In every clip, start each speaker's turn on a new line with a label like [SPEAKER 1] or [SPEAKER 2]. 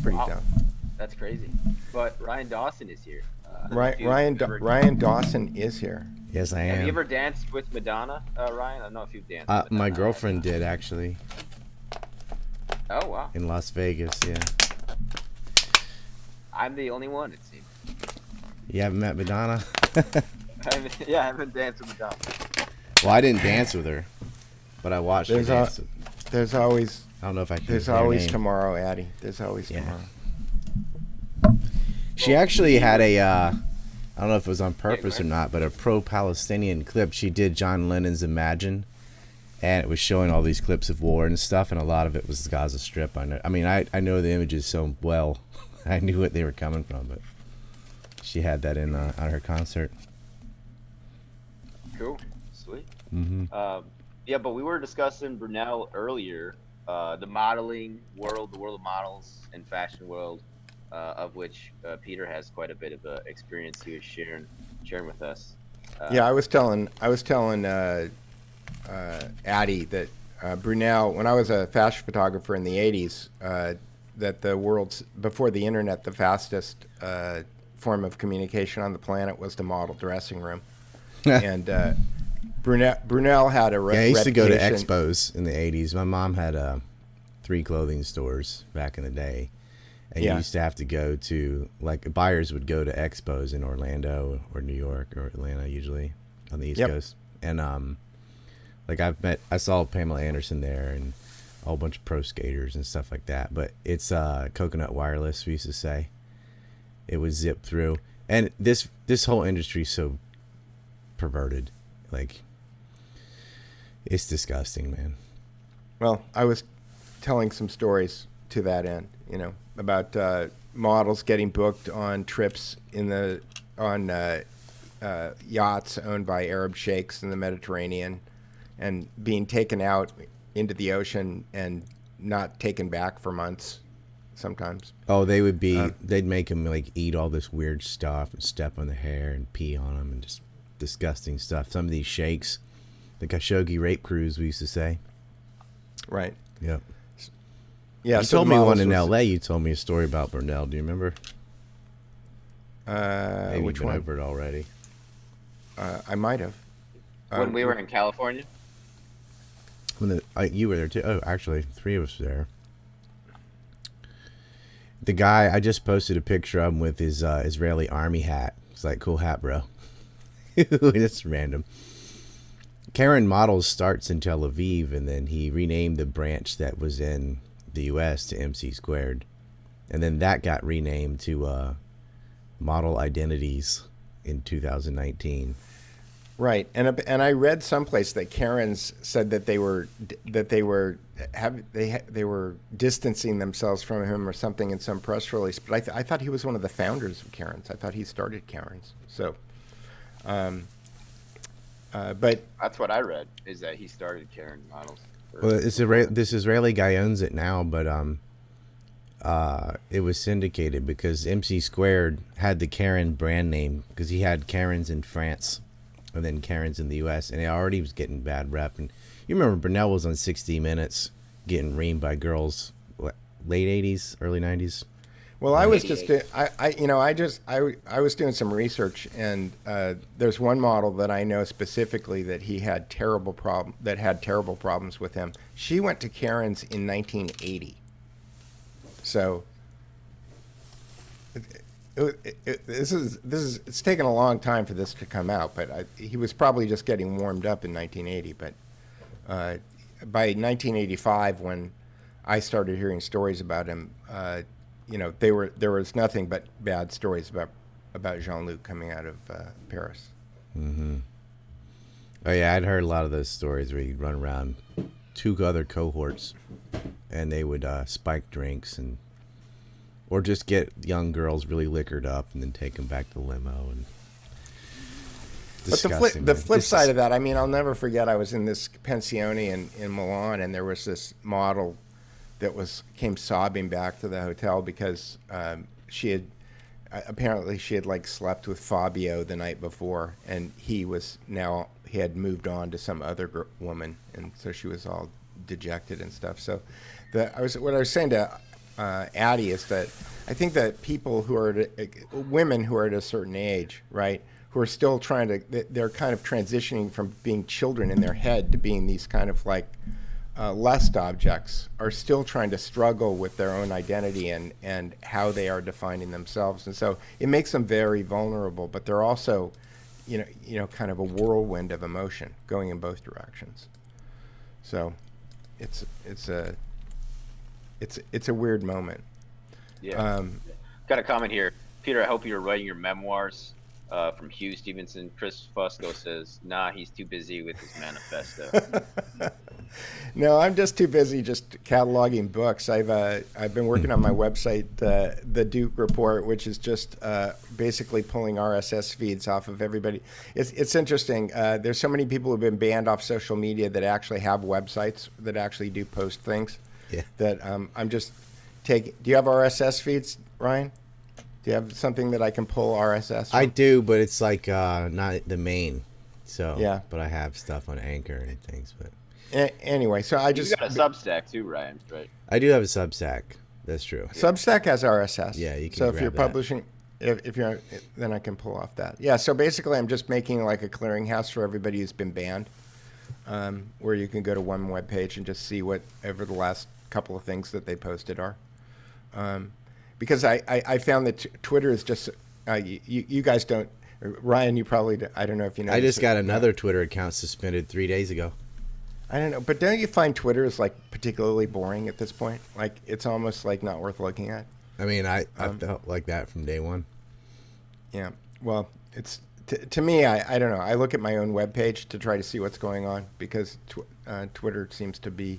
[SPEAKER 1] pretty
[SPEAKER 2] Wow.
[SPEAKER 1] dumb.
[SPEAKER 2] That's crazy. But Ryan Dawson is here.
[SPEAKER 1] Ryan Dawson is here.
[SPEAKER 3] Yes, I
[SPEAKER 2] Have you
[SPEAKER 3] am.
[SPEAKER 2] ever danced with Madonna, Ryan? I don't know if you've danced with
[SPEAKER 3] My
[SPEAKER 2] Madonna.
[SPEAKER 3] girlfriend did actually
[SPEAKER 2] Oh, wow.
[SPEAKER 3] in Las Vegas. Yeah.
[SPEAKER 2] I'm the only one, it seems.
[SPEAKER 3] You haven't met Madonna?
[SPEAKER 2] I haven't danced with Madonna.
[SPEAKER 3] Well, I didn't dance with her, but I watched her dance.
[SPEAKER 1] There's always
[SPEAKER 3] I don't know if I can.
[SPEAKER 1] there's
[SPEAKER 3] say her
[SPEAKER 1] always
[SPEAKER 3] name.
[SPEAKER 1] tomorrow, Addy. There's always
[SPEAKER 3] Yeah.
[SPEAKER 1] tomorrow.
[SPEAKER 3] She actually had a, I don't know if it was on purpose
[SPEAKER 2] go
[SPEAKER 3] or
[SPEAKER 2] ahead.
[SPEAKER 3] not, but a pro-Palestinian clip. She did John Lennon's Imagine, and it was showing all these clips of war and stuff, and a lot of it was the Gaza Strip. I know the images so well. I knew what they were coming from, but she had that in on her concert.
[SPEAKER 2] Cool. Sweet.
[SPEAKER 3] Mm-hmm.
[SPEAKER 2] Yeah, but we were discussing Brunel earlier, the modeling world, the world of models and fashion world, of which Peter has quite a bit of experience he was sharing with us.
[SPEAKER 1] Yeah, I was telling Addy that Brunel, when I was a fashion photographer in the 80s, that the world's, before the internet, the fastest form of communication on the planet was the model dressing room. And Brunel had a
[SPEAKER 3] Yeah, I used to go to
[SPEAKER 1] reputation-
[SPEAKER 3] expos in the 80s. My mom had 3 clothing stores back in the day. And
[SPEAKER 1] Yeah.
[SPEAKER 3] you used to have to go to, like, buyers would go to expos in Orlando or New York or Atlanta, usually on the East
[SPEAKER 1] Yep.
[SPEAKER 3] Coast. And, like, I saw Pamela Anderson there and a whole bunch of pro skaters and stuff like that. But it's coconut wireless, we used to say. It was zipped through. And this whole industry is so perverted. Like, it's disgusting, man.
[SPEAKER 1] Well, I was telling some stories to that end, about models getting booked on trips on yachts owned by Arab sheikhs in the Mediterranean, and being taken out into the ocean and not taken back for months, sometimes.
[SPEAKER 3] Oh, they'd make them like eat all this weird stuff and step on the hair and pee on them and just disgusting stuff. Some of these sheikhs, the Khashoggi rape cruise, we used to say.
[SPEAKER 1] Right.
[SPEAKER 3] Yep.
[SPEAKER 1] Yeah.
[SPEAKER 3] You
[SPEAKER 1] so
[SPEAKER 3] told
[SPEAKER 1] the
[SPEAKER 3] me one
[SPEAKER 1] models
[SPEAKER 3] in
[SPEAKER 1] was-
[SPEAKER 3] L.A. You told me a story about Brunel. Do you remember? Maybe
[SPEAKER 1] which
[SPEAKER 3] you've been
[SPEAKER 1] one?
[SPEAKER 3] over it already.
[SPEAKER 1] I might have.
[SPEAKER 2] When we were in California.
[SPEAKER 3] When you were there too. Oh, actually, 3 of us were there. The guy, I just posted a picture of him with his Israeli army hat. It's like, cool hat, bro. It's random. Karen Models starts in Tel Aviv, and then he renamed the branch that was in the U.S. to MC Squared. And then that got renamed to Model Identities in 2019.
[SPEAKER 1] Right, and I read someplace that Karen's said that they were distancing themselves from him or something in some press release. But I thought he was one of the founders of Karen's. I thought he started Karen's. So, but
[SPEAKER 2] That's what I read, is that he started Karen Models.
[SPEAKER 3] Well, this Israeli guy owns it now, but it was syndicated because MC Squared had the Karen brand name because he had Karens in France and then Karens in the U.S. and it already was getting bad rep. And you remember Brunel was on 60 Minutes getting reamed by girls, what, late 80s, early 90s?
[SPEAKER 1] well, I was just I was doing some research, and there's one model that I know specifically that had terrible problems with him. She went to Karen's in 1980. So it's taken a long time for this to come out, but he was probably just getting warmed up in 1980. But by 1985, when I started hearing stories about him, there was nothing but bad stories about Jean-Luc coming out of Paris.
[SPEAKER 3] Mm-hmm. Oh, yeah, I'd heard a lot of those stories where he'd run around 2 other cohorts and they would spike drinks or just get young girls really liquored up and then take them back to the limo. And
[SPEAKER 1] But the flip side of that, I mean, I'll never forget. I was in this pensione in Milan, and there was this model that came sobbing back to the hotel because she had like slept with Fabio the night before, and he had moved on to some other woman, and so she was all dejected and stuff. So what I was saying to Addy is that I think that people who are women who are at a certain age, right, who are still trying to, they're kind of transitioning from being children in their head to being these kind of like lust objects, are still trying to struggle with their own identity and how they are defining themselves, and so it makes them very vulnerable. But they're also, kind of a whirlwind of emotion going in both directions. So, it's a weird moment.
[SPEAKER 2] Yeah. Got a comment here. Peter, I hope you're writing your memoirs. From Hugh Stevenson. Chris Fusco says, nah, he's too busy with his manifesto.
[SPEAKER 1] No, I'm just too busy just cataloging books. I've been working on my website, the Duke Report, which is just basically pulling RSS feeds off of everybody. It's interesting. There's so many people who've been banned off social media that actually have websites that actually do post things.
[SPEAKER 3] Yeah.
[SPEAKER 1] That I'm just taking. Do you have RSS feeds, Ryan? Do you have something that I can pull RSS from?
[SPEAKER 3] I do, but it's like not the main. So
[SPEAKER 1] yeah.
[SPEAKER 3] But I have stuff on Anchor and things. But
[SPEAKER 1] anyway, so I just
[SPEAKER 2] you got a Substack too, Ryan, right?
[SPEAKER 3] I do have a Substack. That's true.
[SPEAKER 1] Substack has RSS.
[SPEAKER 3] Yeah, you can.
[SPEAKER 1] So if
[SPEAKER 3] grab
[SPEAKER 1] you're
[SPEAKER 3] that.
[SPEAKER 1] publishing, if you're, then I can pull off that. Yeah. So basically, I'm just making like a clearinghouse for everybody who's been banned, where you can go to one web page and just see whatever the last couple of things that they posted are. Because I found that Twitter is just you guys don't. Ryan, you probably I don't know if you know.
[SPEAKER 3] I just got another Twitter account suspended 3 days ago.
[SPEAKER 1] I don't know, but don't you find Twitter is like particularly boring at this point? Like it's almost like not worth looking at.
[SPEAKER 3] I mean, I felt like that from day one.
[SPEAKER 1] Yeah. Well, it's to me. I don't know. I look at my own webpage to try to see what's going on because Twitter seems to be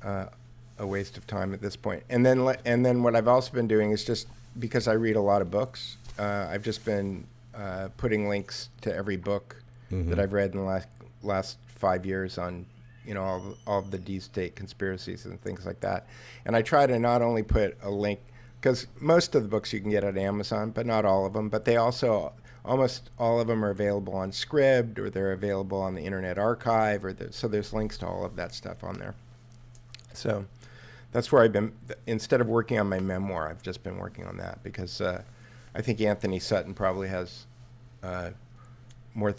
[SPEAKER 1] a waste of time at this point. And then what I've also been doing is just because I read a lot of books, I've just been putting links to every book that I've read in the last 5 years on, all of the deep state conspiracies and things like that. And I try to not only put a link, because most of the books you can get at Amazon, but not all of them. But they also, almost all of them are available on Scribd, or they're available on the Internet Archive, so there's links to all of that stuff on there. So that's where I've been. Instead of working on my memoir, I've just been working on that because I think Anthony Sutton probably has more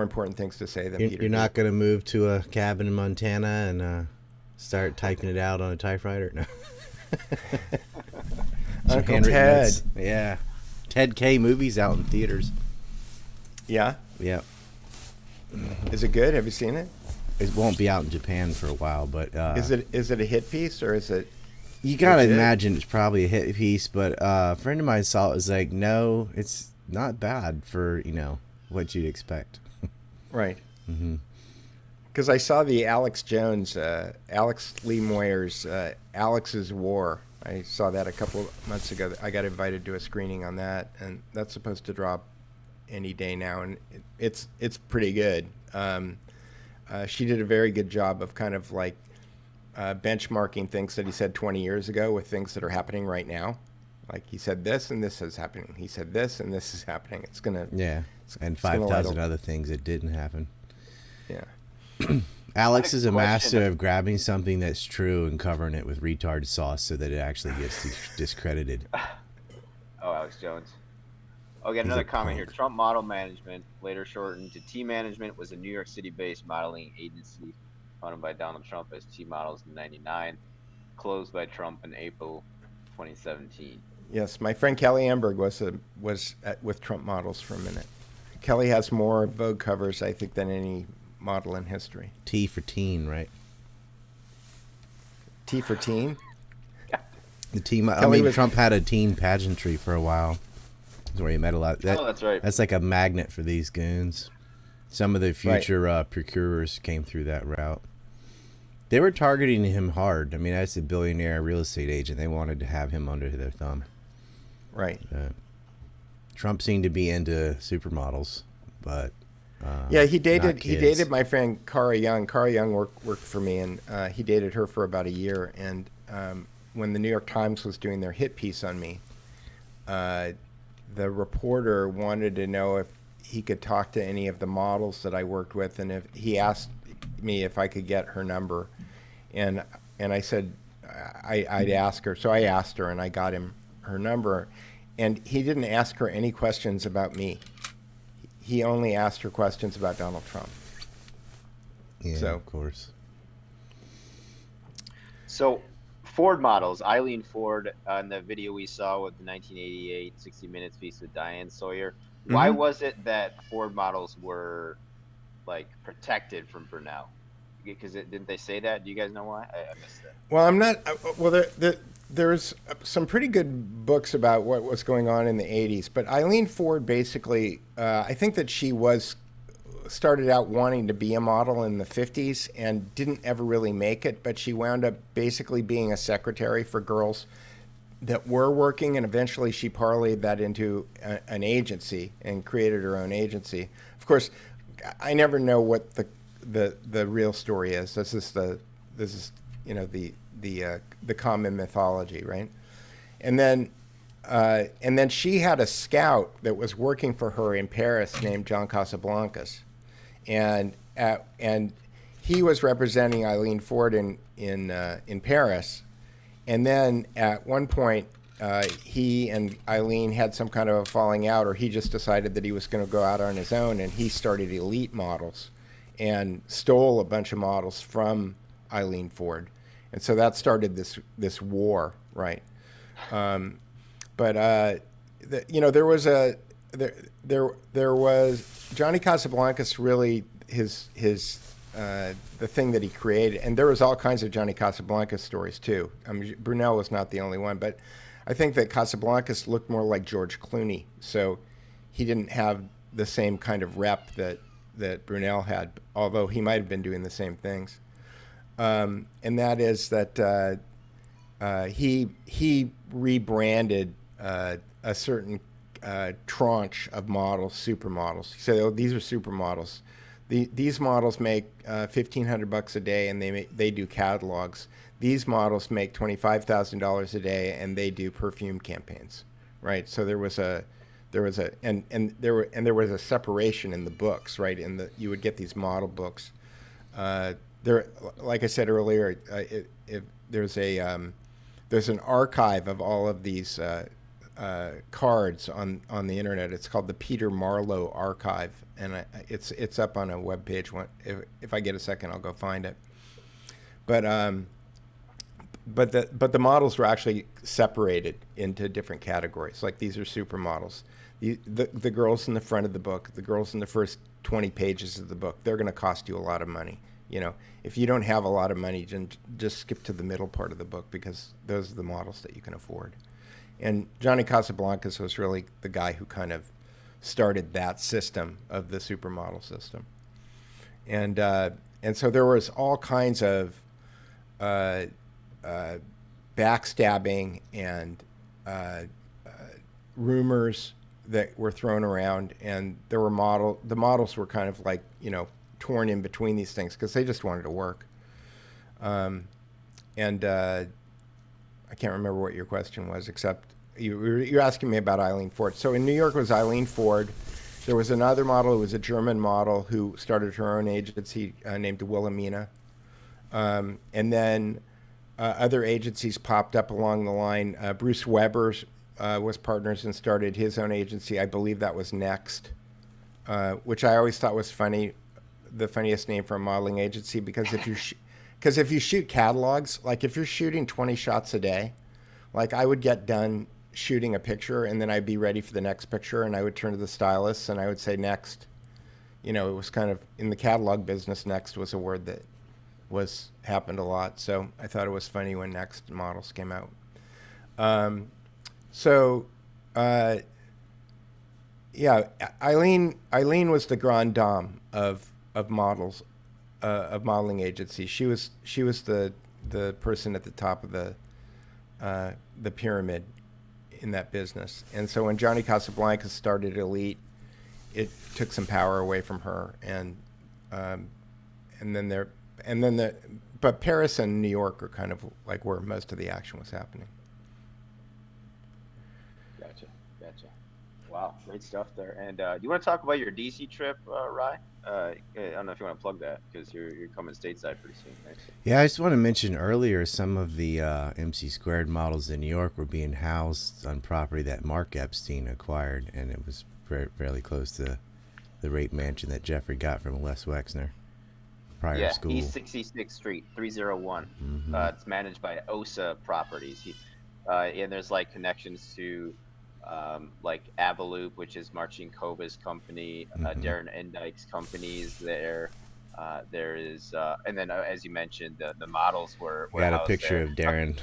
[SPEAKER 1] important things to say than Peter.
[SPEAKER 3] You're not going to move to a cabin in Montana and start typing it out on a typewriter? No.
[SPEAKER 1] Uncle Ted.
[SPEAKER 3] Notes. Yeah. Ted K. movies out in theaters.
[SPEAKER 1] Yeah?
[SPEAKER 3] Yeah.
[SPEAKER 1] Is it good? Have you seen it?
[SPEAKER 3] It won't be out in Japan for a while, but
[SPEAKER 1] is it a hit piece or is it?
[SPEAKER 3] You gotta imagine it's probably a hit piece, but a friend of mine saw it, was like, no, it's not bad for what you'd expect.
[SPEAKER 1] Right. Because I saw the Alex Jones, Alex Lee Moyer's Alex's War. I saw that a couple of months ago. I got invited to a screening on that, and that's supposed to drop any day now, and it's pretty good. She did a very good job of kind of like benchmarking things that he said 20 years ago with things that are happening right now. Like he said this and this is happening. He said this and this is happening. It's gonna
[SPEAKER 3] and 5,000 other things that didn't happen.
[SPEAKER 1] Yeah.
[SPEAKER 3] Alex is a master of grabbing something that's true and covering it with retard sauce so that it actually gets discredited.
[SPEAKER 2] Oh, Alex Jones. I'll get another comment here. Trump Model Management, later shortened to T Management, was a New York City-based modeling agency founded by Donald Trump as T Models in '99, closed by Trump in April 2017.
[SPEAKER 1] Yes, my friend Kelly Amberg was with Trump Models for a minute. Kelly has more Vogue covers, I think, than any model in history.
[SPEAKER 3] T for teen, right?
[SPEAKER 1] T for teen?
[SPEAKER 3] The teen. Trump had a teen pageantry for a while. That's where he met a lot.
[SPEAKER 2] That's right.
[SPEAKER 3] That's like a magnet for these goons. Some of the future procurers came through that route. They were targeting him hard. I mean, that's a billionaire real estate agent. They wanted to have him under their thumb.
[SPEAKER 1] Right.
[SPEAKER 3] Trump seemed to be into supermodels, but
[SPEAKER 1] yeah, he dated my friend Cara Young. Cara Young worked for me, and he dated her for about a year. And when the New York Times was doing their hit piece on me, the reporter wanted to know if he could talk to any of the models that I worked with, and if he asked me if I could get her number, and I said I'd ask her. So I asked her, and I got him her number, and he didn't ask her any questions about me. He only asked her questions about Donald Trump.
[SPEAKER 3] Yeah,
[SPEAKER 1] So,
[SPEAKER 3] of course.
[SPEAKER 2] So Ford models, Eileen Ford, on the video we saw with the 1988 60 Minutes piece with Diane Sawyer. Why
[SPEAKER 1] mhm.
[SPEAKER 2] was it that Ford models were like protected from Brunel? Because didn't they say that? Do you guys know why? I missed that.
[SPEAKER 1] Well, I'm not. Well, there's some pretty good books about what was going on in the 80s, but Eileen Ford basically, I think that she was started out wanting to be a model in the 50s and didn't ever really make it, but she wound up basically being a secretary for girls that were working, and eventually she parlayed that into an agency and created her own agency. Of course, I never know what the real story is. This is the common mythology, right? And then she had a scout that was working for her in Paris named John Casablancas, and he was representing Eileen Ford in Paris. And then at one point, he and Eileen had some kind of a falling out, or he just decided that he was going to go out on his own, and he started Elite Models and stole a bunch of models from Eileen Ford. And so that started this war, right? But there was there was Johnny Casablancas, really his the thing that he created, and there was all kinds of Johnny Casablancas stories too. I mean, Brunel was not the only one, but I think that Casablancas looked more like George Clooney, so he didn't have the same kind of rep that Brunel had, although he might have been doing the same things. And that is that he rebranded a certain tranche of models, supermodels. He said, "Oh, these are supermodels. These models make $1,500 a day, and they do catalogs. These models make $25,000 a day, and they do perfume campaigns." Right. So there was a separation in the books, right? You would get these model books. There, like I said earlier, there's an archive of all of these cards on the internet. It's called the Peter Marlowe Archive, and it's up on a webpage. If I get a second, I'll go find it. But the models were actually separated into different categories. Like, these are supermodels. The girls in the front of the book, the girls in the first 20 pages of the book, they're going to cost you a lot of money. If you don't have a lot of money, just skip to the middle part of the book, because those are the models that you can afford. And Johnny Casablancas was really the guy who kind of started that system of the supermodel system. And so there was all kinds of backstabbing and rumors that were thrown around, and the models were kind of like, torn in between these things because they just wanted to work. I can't remember what your question was, except you're asking me about Eileen Ford. So in New York was Eileen Ford. There was another model who was a German model who started her own agency named Wilhelmina. And then other agencies popped up along the line. Bruce Weber was partners and started his own agency. I believe that was Next, which I always thought was funny. The funniest name for a modeling agency, because if you shoot catalogs, like if you're shooting 20 shots a day, like I would get done shooting a picture and then I'd be ready for the next picture, and I would turn to the stylist and I would say next. It was kind of, in the catalog business, next was a word that happened a lot. So I thought it was funny when Next models came out. Yeah, Eileen was the grande dame of models, of modeling agencies. She was the person at the top of the pyramid in that business. And so when Johnny Casablancas started Elite, it took some power away from her. But Paris and New York are kind of like where most of the action was happening.
[SPEAKER 2] Gotcha. Wow, great stuff there. And do you want to talk about your DC trip, Rye? I don't know if you want to plug that because you're coming stateside pretty soon, right?
[SPEAKER 3] Yeah, I just want to mention earlier some of the MC squared models in New York were being housed on property that Mark Epstein acquired, and it was fairly close to the rape mansion that Jeffrey got from Les Wexner prior to
[SPEAKER 2] Yeah,
[SPEAKER 3] school.
[SPEAKER 2] East 66th Street, 301. It's managed by OSA Properties. And there's like connections to like Avaloop, which is Marcin Kova's company, Darren Endike's companies there. There is, and then as you mentioned, the models were
[SPEAKER 3] Got a
[SPEAKER 2] housed
[SPEAKER 3] picture
[SPEAKER 2] there.
[SPEAKER 3] of Darren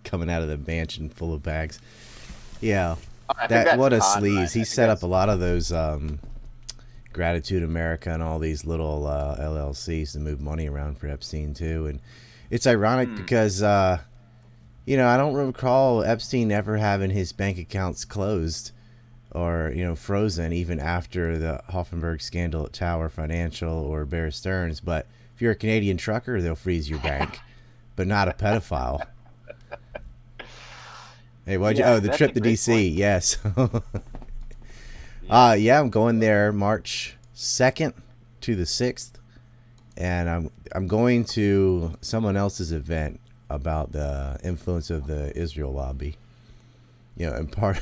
[SPEAKER 3] coming out of the mansion full of bags. Yeah,
[SPEAKER 2] I think
[SPEAKER 3] that
[SPEAKER 2] that's
[SPEAKER 3] what a
[SPEAKER 2] Conrad.
[SPEAKER 3] sleaze.
[SPEAKER 2] I
[SPEAKER 3] He
[SPEAKER 2] think
[SPEAKER 3] set up
[SPEAKER 2] that's-
[SPEAKER 3] a lot of those Gratitude America and all these little LLCs to move money around for Epstein too. And it's ironic because you know, I don't recall Epstein ever having his bank accounts closed or, you know, frozen even after the Hoffenberg scandal at Tower Financial or Bear Stearns. But if you're a Canadian trucker, they'll freeze your bank, but not a pedophile. Hey, what'd you?
[SPEAKER 2] Yeah,
[SPEAKER 3] Oh, the
[SPEAKER 2] that's
[SPEAKER 3] trip
[SPEAKER 2] a
[SPEAKER 3] to
[SPEAKER 2] great
[SPEAKER 3] DC.
[SPEAKER 2] point.
[SPEAKER 3] Yes.
[SPEAKER 2] Yeah.
[SPEAKER 3] Yeah, I'm going there March 2nd to the 6th, and I'm going to someone else's event about the influence of the Israel lobby. You know, and part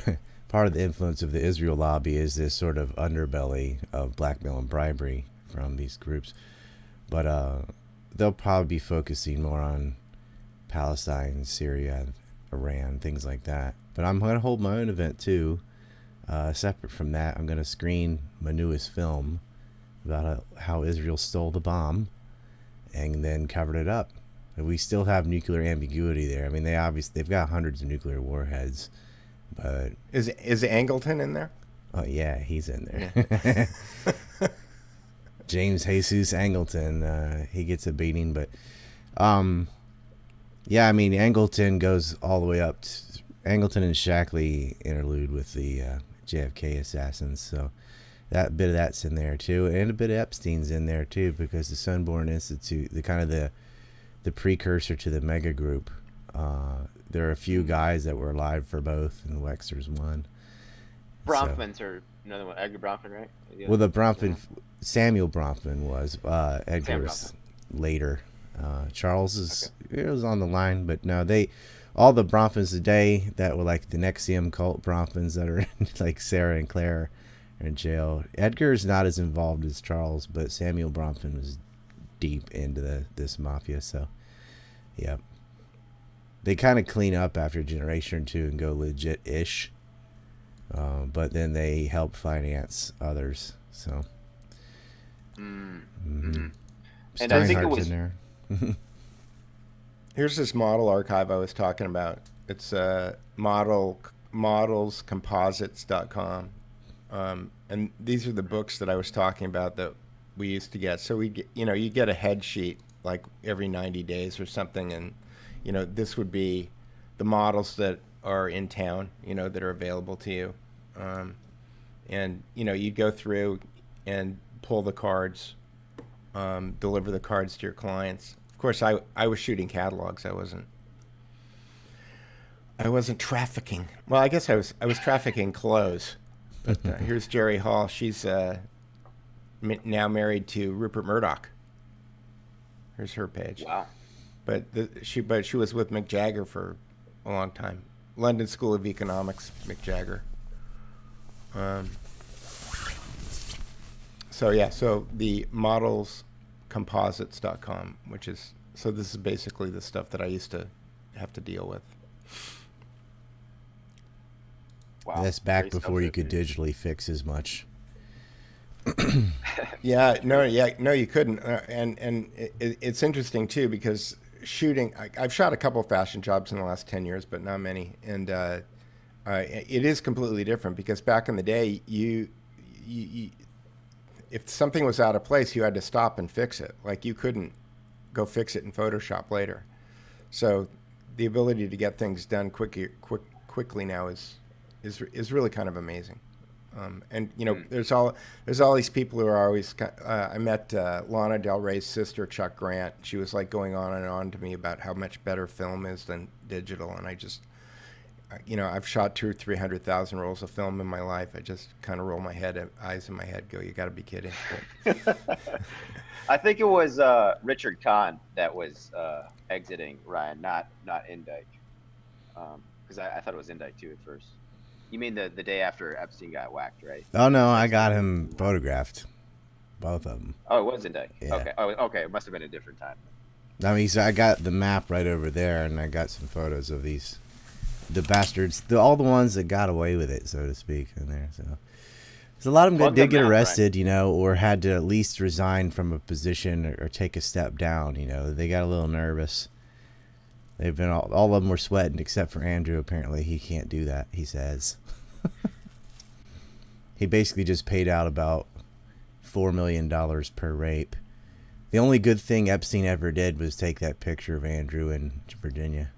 [SPEAKER 3] of the influence of the Israel lobby is this sort of underbelly of blackmail and bribery from these groups. But they'll probably be focusing more on Palestine, Syria, Iran, things like that. But I'm going to hold my own event too. Separate from that, I'm going to screen my newest film about how Israel stole the bomb and then covered it up. And we still have nuclear ambiguity there. I mean, they've got hundreds of nuclear warheads, but
[SPEAKER 1] Is Angleton in there?
[SPEAKER 3] oh yeah, he's in there. James Jesus Angleton, he gets a beating, but yeah, I mean, Angleton goes all the way up. Angleton and Shackley interlude with the JFK assassins, so that bit of that's in there too, and a bit of Epstein's in there too, because the Sunborn Institute, the kind of the precursor to the mega group. There are a few guys that were alive for both, and Wexner's one.
[SPEAKER 2] Bronfman's or another one, Edgar Bronfman, right? Yeah.
[SPEAKER 3] Well, the Bronfman, Samuel Bronfman was Edgar's later. Charles is it was on the line, but no, all the Bronfmans today that were like the NXIVM cult Bronfmans that are like Sarah and Claire are in jail. Edgar's not as involved as Charles, but Samuel Bronfman was deep into this mafia. So, yeah, they kind of clean up after a generation or two and go legit-ish, but then they help finance others. So,
[SPEAKER 2] And I think it
[SPEAKER 3] Steinhardt's
[SPEAKER 2] was
[SPEAKER 3] in there.
[SPEAKER 1] Here's this model archive I was talking about. It's modelscomposites.com. And these are the books that I was talking about that we used to get. So we get, you get a head sheet like every 90 days or something, and this would be the models that are in town, that are available to you. And you go through and pull the cards, deliver the cards to your clients. Of course, I was shooting catalogs. I wasn't trafficking. Well, I guess I was trafficking clothes. But here's Jerry Hall. She's now married to Rupert Murdoch. Here's her page.
[SPEAKER 2] wow.
[SPEAKER 1] But she was with Mick Jagger for a long time. London School of Economics, Mick Jagger. So the modelscomposites.com, this is basically the stuff that I used to have to deal with.
[SPEAKER 2] Wow.
[SPEAKER 3] That's back
[SPEAKER 2] Great stuff
[SPEAKER 3] before you
[SPEAKER 2] there,
[SPEAKER 3] could
[SPEAKER 2] dude.
[SPEAKER 3] digitally fix as much.
[SPEAKER 1] No, you couldn't. It's interesting too because shooting. I've shot a couple of fashion jobs in the last 10 years, but not many. And it is completely different because back in the day, you if something was out of place, you had to stop and fix it. Like you couldn't go fix it in Photoshop later. So the ability to get things done quickly now is really kind of amazing. And there's all these people who are always. I met Lana Del Rey's sister, Chuck Grant. She was like going on and on to me about how much better film is than digital, and I've shot 300,000 rolls of film in my life. I just kind of roll my head, eyes in my head, go, "You got to be kidding!"
[SPEAKER 2] I think it was Richard Kahn that was exiting Ryan, not Indike. Because I thought it was Indike too at first. You mean the day after Epstein got whacked, right?
[SPEAKER 3] Oh no, I got him photographed, both of them.
[SPEAKER 2] Oh, it was Indike.
[SPEAKER 3] Yeah.
[SPEAKER 2] Okay. Oh, okay. It must have been a different time.
[SPEAKER 3] I mean, so I got the map right over there, and I got some photos of the bastards, all the ones that got away with it, so to speak, in there. So there's a lot of them that did get arrested, or had to at least resign from a position or take a step down. They got a little nervous. They've been all of them were sweating except for Andrew. Apparently, he can't do that. He says he basically just paid out about $4 million per rape. The only good thing Epstein ever did was take that picture of Andrew in Virginia.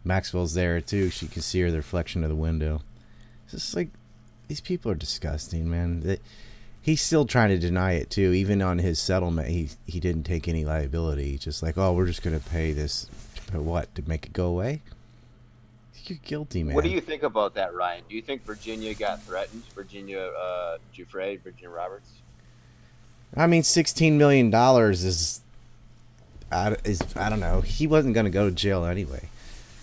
[SPEAKER 3] Maxwell's there too. She can see her reflection of the window. It's just like, these people are disgusting, man. He's still trying to deny it too. Even on his settlement, he didn't take any liability. He's just like, oh, we're just gonna pay this. What, to make it go away? You're guilty, man.
[SPEAKER 2] What do you think about that, Ryan? Do you think Virginia got threatened? Virginia Giuffre, Virginia Roberts?
[SPEAKER 3] I mean, $16 million is I don't know. He wasn't going to go to jail anyway.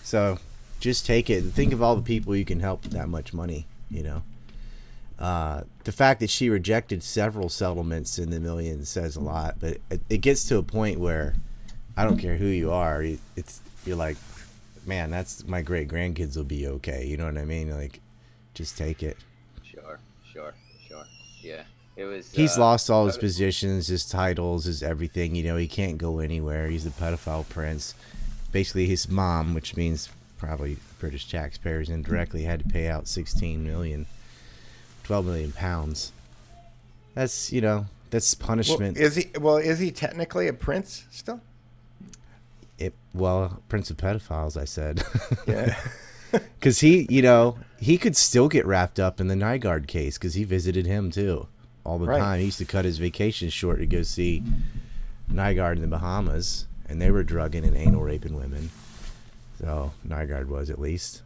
[SPEAKER 3] So just take it. Think of all the people you can help with that much money, The fact that she rejected several settlements in the millions says a lot. But it gets to a point where I don't care who you are. You're like, man, that's my great grandkids will be okay. You know what I mean? Like, just take it.
[SPEAKER 2] Sure. Yeah, it was.
[SPEAKER 3] He's lost all his positions, his titles, his everything. He can't go anywhere. He's the pedophile prince. Basically, his mom, which means probably British taxpayers indirectly, had to pay out 16 million, 12 million pounds. That's that's punishment.
[SPEAKER 1] Well, is he technically a prince still?
[SPEAKER 3] Prince of pedophiles, I said.
[SPEAKER 1] Yeah.
[SPEAKER 3] Because he could still get wrapped up in the Nygaard case because he visited him too all the time. He used to cut his vacation short to go see Nygaard in the Bahamas, and they were drugging and anal raping women. So Nygaard was, at least.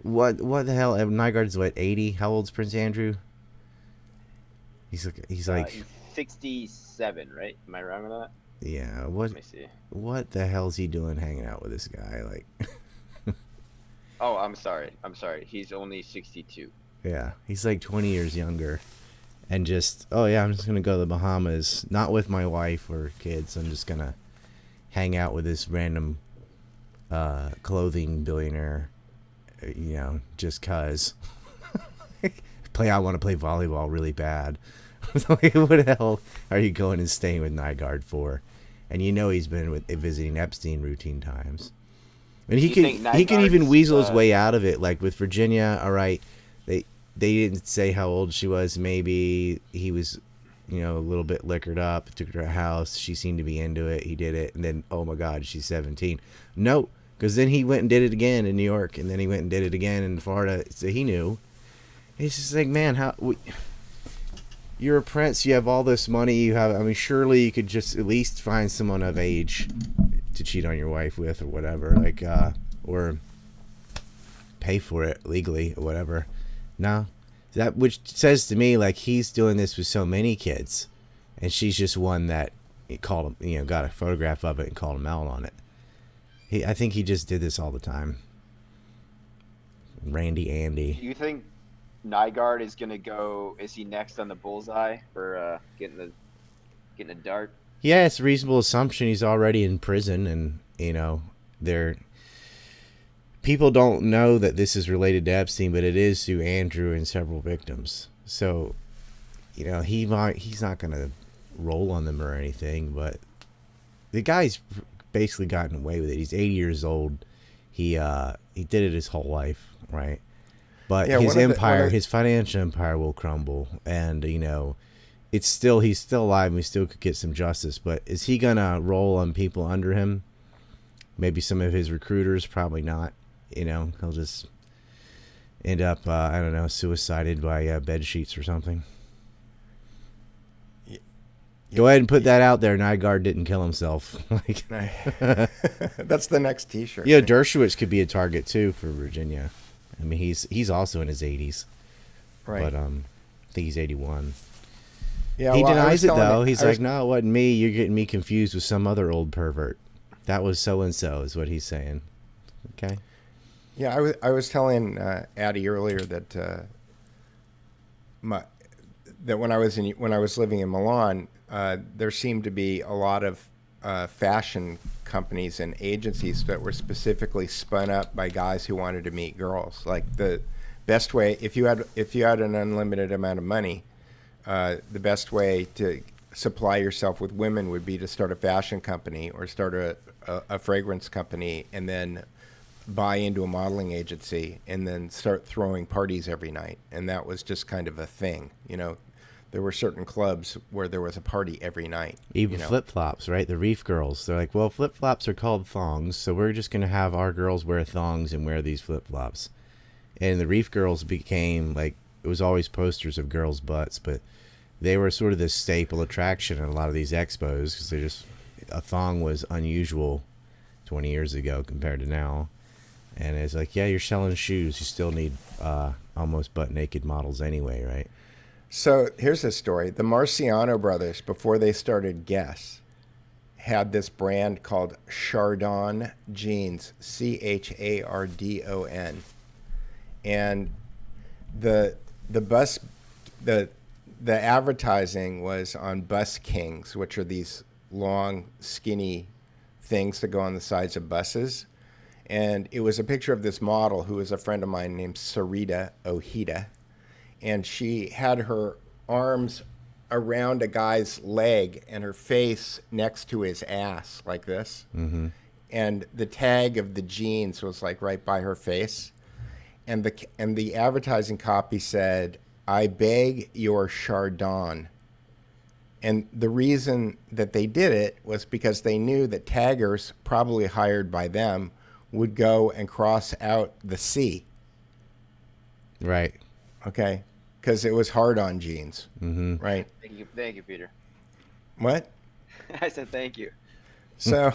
[SPEAKER 3] What the hell? Nygaard's what, 80? How old's Prince Andrew? He's like
[SPEAKER 2] 67, right? Am I wrong with that?
[SPEAKER 3] Yeah.
[SPEAKER 2] Let me see.
[SPEAKER 3] What the hell's he doing hanging out with this guy? Like.
[SPEAKER 2] Oh, I'm sorry. He's only 62.
[SPEAKER 3] Yeah, he's like 20 years younger, and just, oh yeah, I'm just gonna go to the Bahamas, not with my wife or kids. I'm just gonna hang out with this random clothing billionaire, just cause. I want to play volleyball really bad. What the hell are you going and staying with Nygaard for? And he's been visiting Epstein routine times. And he can even weasel his way out of it. Like with Virginia, all right, they didn't say how old she was. Maybe he was, a little bit liquored up. Took her to her house. She seemed to be into it. He did it, and then, oh my God, she's 17. No, because then he went and did it again in New York, and then he went and did it again in Florida. So he knew. It's just like, man, you're a prince. You have all this money. Surely you could just at least find someone of age to cheat on your wife with, or whatever, or pay for it legally or whatever. No, which says to me like he's doing this with so many kids, and she's just one that called him, got a photograph of it and called him out on it. I think he just did this all the time. Randy Andy.
[SPEAKER 2] Do you think Nygaard is gonna go? Is he next on the bullseye for getting a dart?
[SPEAKER 3] Yeah, it's a reasonable assumption he's already in prison, and people don't know that this is related to Epstein, but it is to Andrew and several victims. So, he's not gonna roll on them or anything, but the guy's basically gotten away with it. He's 80 years old. He did it his whole life, right? But his financial empire will crumble, and he's still alive, and we still could get some justice. But is he gonna roll on people under him? Maybe some of his recruiters, probably not. He'll just end up, I don't know, suicided by bed sheets or something. Go ahead and put that out there. Nygaard didn't kill himself. Like,
[SPEAKER 1] That's the next T-shirt.
[SPEAKER 3] yeah, Dershowitz could be a target too for Virginia. I mean, he's also in his 80s,
[SPEAKER 1] Right.
[SPEAKER 3] but I think he's 81.
[SPEAKER 1] Yeah,
[SPEAKER 3] He
[SPEAKER 1] well, I was
[SPEAKER 3] denies it
[SPEAKER 1] telling
[SPEAKER 3] though.
[SPEAKER 1] it-
[SPEAKER 3] He's
[SPEAKER 1] I
[SPEAKER 3] like,
[SPEAKER 1] was-
[SPEAKER 3] no, it wasn't me. You're getting me confused with some other old pervert. That was so and so, is what he's saying. Okay.
[SPEAKER 1] Yeah, I was telling Addy earlier that when I was living in Milan, there seemed to be a lot of fashion companies and agencies that were specifically spun up by guys who wanted to meet girls. Like the best way, if you had an unlimited amount of money, the best way to supply yourself with women would be to start a fashion company or start a fragrance company, and then buy into a modeling agency, and then start throwing parties every night. And that was just kind of a thing, you know. There were certain clubs where there was a party every night.
[SPEAKER 3] Even
[SPEAKER 1] you know.
[SPEAKER 3] flip-flops, right? The reef girls. They're like, well, flip-flops are called thongs, so we're just going to have our girls wear thongs and wear these flip-flops. And the reef girls became, like, it was always posters of girls' butts, but they were sort of this staple attraction at a lot of these expos because a thong was unusual 20 years ago compared to now. And it's like, yeah, you're selling shoes. You still need almost butt-naked models anyway, right?
[SPEAKER 1] So here's a story. The Marciano brothers, before they started Guess, had this brand called Chardon Jeans, Chardon. And the advertising was on Bus Kings, which are these long, skinny things that go on the sides of buses. And it was a picture of this model who was a friend of mine named Sarita Ojeda. And she had her arms around a guy's leg and her face next to his ass like this.
[SPEAKER 3] Mm-hmm.
[SPEAKER 1] And the tag of the jeans was like right by her face. And the advertising copy said, "I beg your Chardon." And the reason that they did it was because they knew that taggers, probably hired by them, would go and cross out the C.
[SPEAKER 3] Right.
[SPEAKER 1] Okay? Because it was hard on jeans.
[SPEAKER 3] Mm-hmm.
[SPEAKER 1] Right?
[SPEAKER 2] Thank you, Peter.
[SPEAKER 1] What?
[SPEAKER 2] I said thank you.
[SPEAKER 1] So,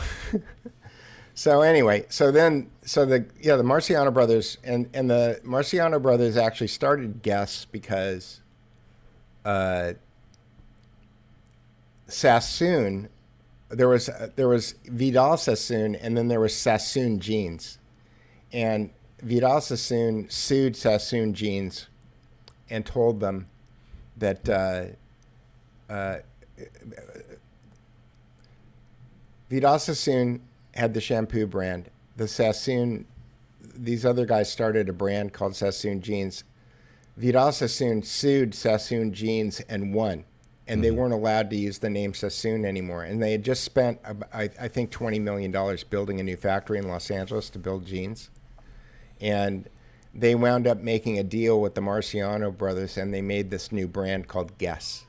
[SPEAKER 1] anyway, the Marciano brothers and the Marciano brothers actually started Guess because Sassoon, there was Vidal Sassoon, and then there was Sassoon Jeans, and Vidal Sassoon sued Sassoon Jeans and told them that Vidal Sassoon had the shampoo brand. The Sassoon, these other guys started a brand called Sassoon Jeans. Vidal Sassoon sued Sassoon Jeans and won. And they weren't allowed to use the name Sassoon anymore. And they had just spent, I think, $20 million building a new factory in Los Angeles to build jeans. And they wound up making a deal with the Marciano brothers, and they made this new brand called Guess.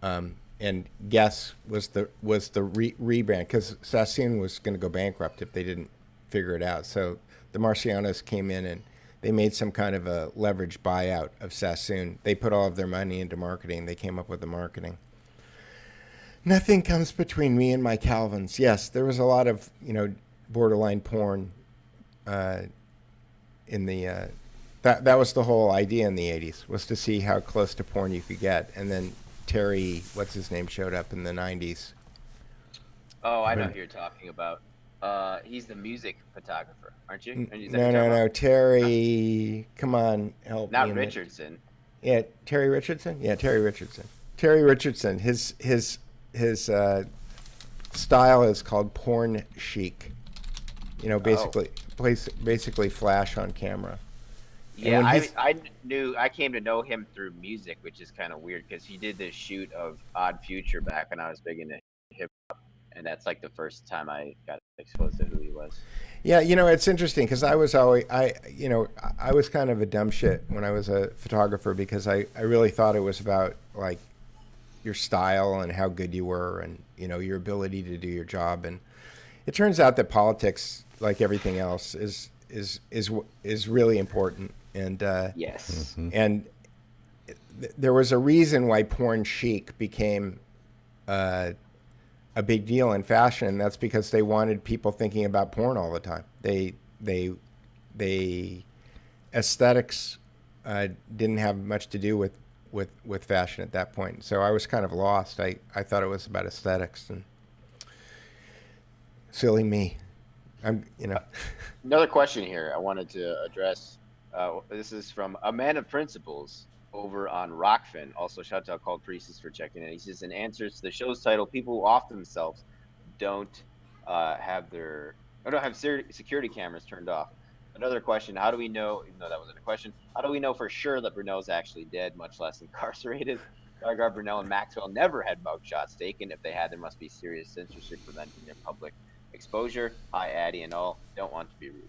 [SPEAKER 1] And Guess was the rebrand, because Sassoon was going to go bankrupt if they didn't figure it out. So the Marcianos came in and they made some kind of a leveraged buyout of Sassoon. They put all of their money into marketing. They came up with the marketing. Nothing comes between me and my Calvins. Yes, there was a lot of, borderline porn in the that was the whole idea in the 80s, was to see how close to porn you could get. And then Terry, what's his name, showed up in the 90s.
[SPEAKER 2] Oh, I know who you're talking about. He's the music photographer, aren't you?
[SPEAKER 1] No. Terry, come on, help me.
[SPEAKER 2] Not Richardson.
[SPEAKER 1] Yeah, Terry Richardson? Yeah, Terry Richardson. Terry Richardson, his style is called porn chic. Basically flash on camera.
[SPEAKER 2] Yeah, I came to know him through music, which is kind of weird because he did this shoot of Odd Future back when I was big into hip hop, and that's like the first time I got exposed to who he was.
[SPEAKER 1] Yeah, it's interesting because I was kind of a dumb shit when I was a photographer, because I really thought it was about like your style and how good you were and your ability to do your job. And it turns out that politics, like everything else, is really important. And
[SPEAKER 2] yes,
[SPEAKER 1] and there was a reason why porn chic became a big deal in fashion. And that's because they wanted people thinking about porn all the time. They aesthetics didn't have much to do with fashion at that point. So I was kind of lost. I thought it was about aesthetics, and silly me.
[SPEAKER 2] Another question here I wanted to address. This is from a man of principles over on Rockfin. Also, shout out Called Priestess for checking in. He says, in answers to the show's title, people who off themselves don't have security cameras turned off. Another question: how do we know? Even though that wasn't a question, how do we know for sure that Brunel's actually dead, much less incarcerated? Dargar, Brunel, and Maxwell never had mugshots taken. If they had, there must be serious censorship preventing their public exposure. Hi, Addy and all. Don't want to be rude.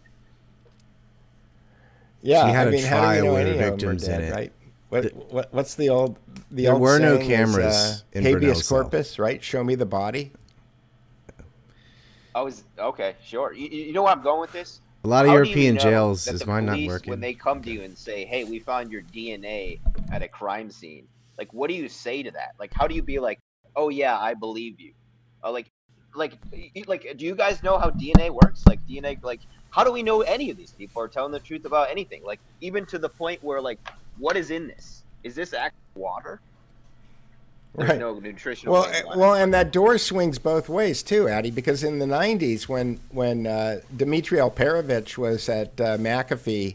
[SPEAKER 1] Yeah,
[SPEAKER 3] She had
[SPEAKER 1] I
[SPEAKER 3] a
[SPEAKER 1] mean, how do
[SPEAKER 3] trial
[SPEAKER 1] we know
[SPEAKER 3] where
[SPEAKER 1] any of them are
[SPEAKER 3] victims in
[SPEAKER 1] dead,
[SPEAKER 3] it.
[SPEAKER 1] right? What's the old
[SPEAKER 3] There
[SPEAKER 1] old
[SPEAKER 3] were no
[SPEAKER 1] saying
[SPEAKER 3] cameras
[SPEAKER 1] is,
[SPEAKER 3] in
[SPEAKER 1] habeas
[SPEAKER 3] Brunel's cell.
[SPEAKER 1] corpus, right? Show me the body.
[SPEAKER 2] Okay, sure. You know where I'm going with this?
[SPEAKER 3] A lot of
[SPEAKER 2] How do you
[SPEAKER 3] European
[SPEAKER 2] know
[SPEAKER 3] jails
[SPEAKER 2] that
[SPEAKER 3] is
[SPEAKER 2] the
[SPEAKER 3] mine not
[SPEAKER 2] police,
[SPEAKER 3] working.
[SPEAKER 2] when they come to you and say, "Hey, we found your DNA at a crime scene," like, what do you say to that? Like, how do you be like, "Oh yeah, I believe you"? Like, do you guys know how DNA works? Like DNA, like, how do we know any of these people are telling the truth about anything? Like, even to the point where, like, what is in this? Is this actual water? There's
[SPEAKER 1] Right.
[SPEAKER 2] no nutritional.
[SPEAKER 1] Well, and that door swings both ways too, Addy, because in the '90s, when Dmitry Alperovich was at McAfee,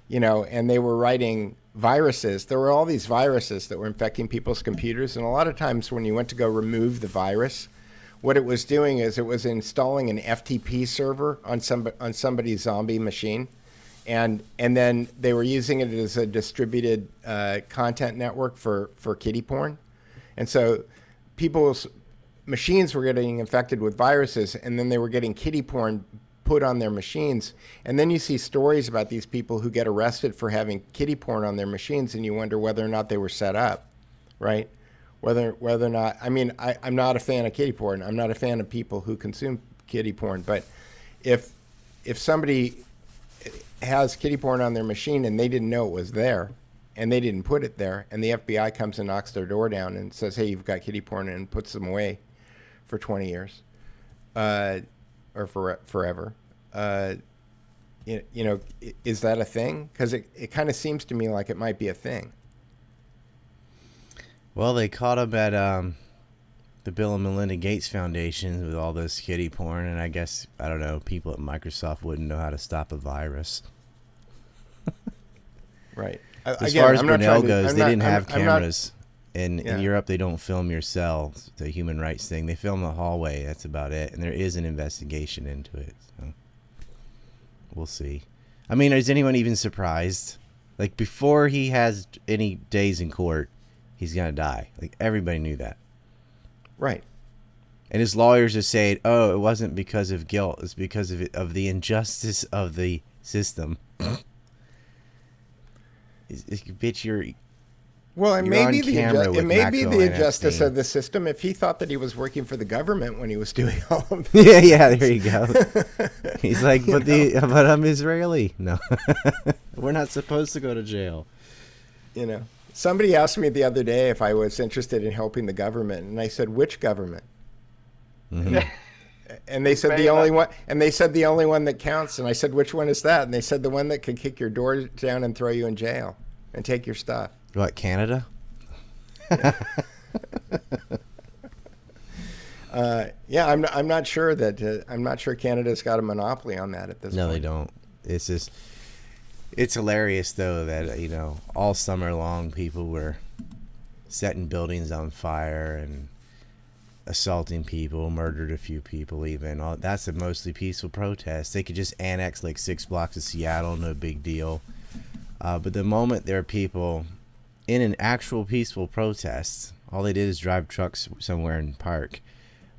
[SPEAKER 1] and they were writing viruses, there were all these viruses that were infecting people's computers, and a lot of times when you went to go remove the virus, what it was doing is it was installing an FTP server on somebody's zombie machine, and then they were using it as a distributed content network for kiddie porn. And so people's machines were getting infected with viruses, and then they were getting kiddie porn put on their machines. And then you see stories about these people who get arrested for having kiddie porn on their machines, and you wonder whether or not they were set up, right? Whether or not, I mean, I'm not a fan of kiddie porn. I'm not a fan of people who consume kiddie porn. But if somebody has kiddie porn on their machine and they didn't know it was there, and they didn't put it there, and the FBI comes and knocks their door down and says, "Hey, you've got kiddie porn," and puts them away for 20 years, or for forever. Is that a thing? Because it kind of seems to me like it might be a thing.
[SPEAKER 3] Well, they caught him at the Bill and Melinda Gates Foundation with all this kiddie porn, and I guess, I don't know, people at Microsoft wouldn't know how to stop a virus.
[SPEAKER 1] Right.
[SPEAKER 3] As far as Brunel goes, they didn't have cameras. In Europe, they don't film your cell. It's a human rights thing. They film the hallway. That's about it. And there is an investigation into it. So we'll see. I mean, is anyone even surprised? Like, before he has any days in court, he's going to die. Like, everybody knew that.
[SPEAKER 1] Right.
[SPEAKER 3] And his lawyers are saying, oh, it wasn't because of guilt. It's because of the injustice of the system. Bitch, you're
[SPEAKER 1] it may be the injustice
[SPEAKER 3] Epstein.
[SPEAKER 1] of the system if he thought that he was working for the government when he was doing all of
[SPEAKER 3] this. yeah, there you go. He's like, but I'm Israeli. No, we're not supposed to go to jail.
[SPEAKER 1] Somebody asked me the other day if I was interested in helping the government, and I said, which government?
[SPEAKER 3] Mm-hmm.
[SPEAKER 1] And they said the only one. And they said the only one that counts. And I said, which one is that? And they said the one that could kick your door down and throw you in jail and take your stuff.
[SPEAKER 3] What, Canada?
[SPEAKER 1] I'm not sure that I'm not sure Canada's got a monopoly on that at this point.
[SPEAKER 3] No, they don't. It's just, it's hilarious though that all summer long people were setting buildings on fire and assaulting people, murdered a few people even. That's a mostly peaceful protest. They could just annex like 6 blocks of Seattle, no big deal. But the moment there are people in an actual peaceful protest, all they did is drive trucks somewhere and park.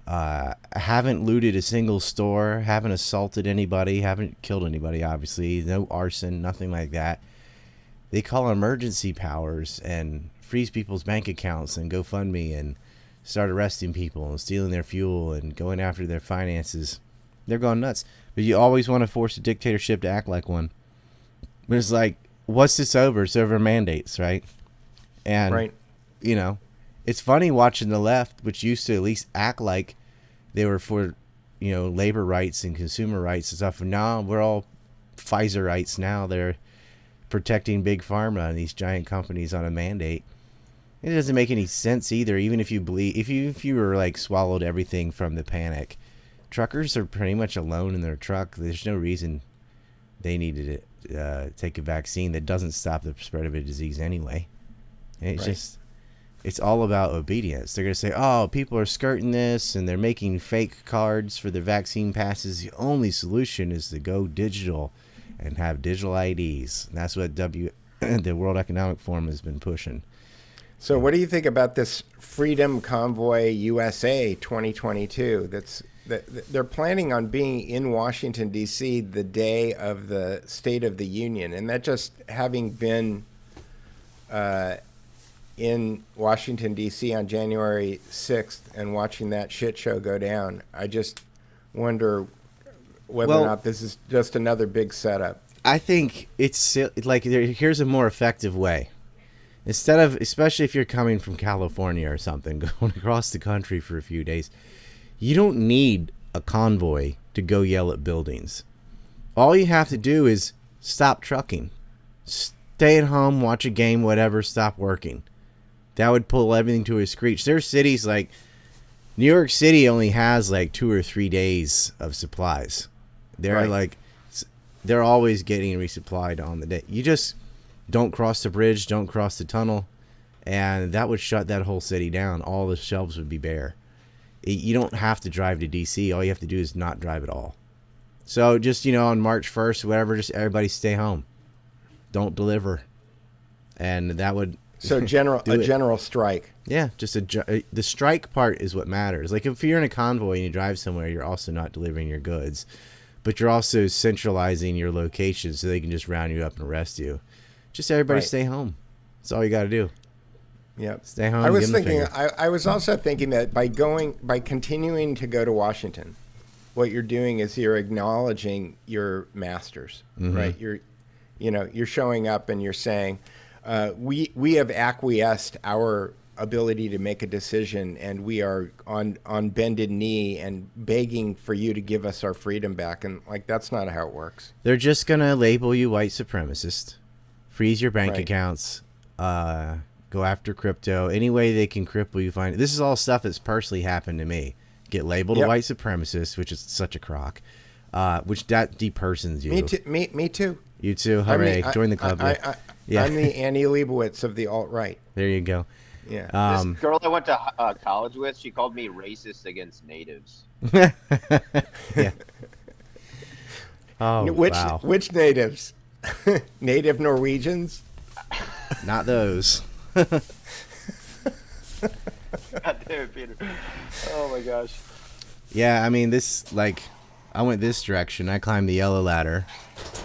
[SPEAKER 3] Haven't looted a single store, haven't assaulted anybody, haven't killed anybody, obviously. No arson, nothing like that. They call emergency powers and freeze people's bank accounts and GoFundMe and start arresting people and stealing their fuel and going after their finances. They're going nuts. But you always want to force a dictatorship to act like one. But it's like, what's this over? It's over mandates, right? And,
[SPEAKER 1] right.
[SPEAKER 3] it's funny watching the left, which used to at least act like they were for, labor rights and consumer rights and stuff. And now we're all Pfizerites now. They're protecting big pharma and these giant companies on a mandate. It doesn't make any sense either. Even if you believe, if you were like swallowed everything from the panic, truckers are pretty much alone in their truck. There's no reason they needed to take a vaccine that doesn't stop the spread of a disease anyway. And it's just, it's all about obedience. They're going to say, oh, people are skirting this and they're making fake cards for their vaccine passes. The only solution is to go digital and have digital IDs. And that's what the World Economic Forum has been pushing.
[SPEAKER 1] So what do you think about this Freedom Convoy USA 2022? They're planning on being in Washington, D.C. the day of the State of the Union. And that just having been in Washington, D.C. on January 6th and watching that shit show go down, I just wonder whether or not this is just another big setup.
[SPEAKER 3] I think it's like, here's a more effective way. Instead of, especially if you're coming from California or something, going across the country for a few days, you don't need a convoy to go yell at buildings. All you have to do is stop trucking. Stay at home, watch a game, whatever, stop working. That would pull everything to a screech. There are cities like New York City only has like 2 or 3 days of supplies. They're always getting resupplied on the day. You just don't cross the bridge, don't cross the tunnel, and that would shut that whole city down. All the shelves would be bare. You don't have to drive to D.C. All you have to do is not drive at all. So just, on March 1st, whatever, just everybody stay home. Don't deliver. And that would...
[SPEAKER 1] So general strike.
[SPEAKER 3] Yeah, just the strike part is what matters. Like if you're in a convoy and you drive somewhere, you're also not delivering your goods, but you're also centralizing your location so they can just round you up and arrest you. Just everybody stay home. That's all you got to do.
[SPEAKER 1] Yeah,
[SPEAKER 3] stay home.
[SPEAKER 1] I was thinking. I was also thinking that by continuing to go to Washington, what you're doing is you're acknowledging your masters, right? You're showing up and you're saying, we have acquiesced our ability to make a decision, and we are on bended knee and begging for you to give us our freedom back. And that's not how it works.
[SPEAKER 3] They're just gonna label you white supremacist, freeze your bank accounts, go after crypto any way they can cripple you. Find this is all stuff that's personally happened to me. Get labeled a white supremacist, which is such a crock, which that depersons you.
[SPEAKER 1] Me too.
[SPEAKER 3] You too. Hooray! Join the club.
[SPEAKER 1] I'm the Annie Leibovitz of the alt-right.
[SPEAKER 3] There you go.
[SPEAKER 1] Yeah.
[SPEAKER 2] This girl I went to college with, she called me racist against natives.
[SPEAKER 3] Yeah. Oh, wow.
[SPEAKER 1] Which natives? Native Norwegians?
[SPEAKER 3] Not those.
[SPEAKER 2] God damn it, Peter. Oh my gosh.
[SPEAKER 3] Yeah, I mean, I went this direction. I climbed the yellow ladder.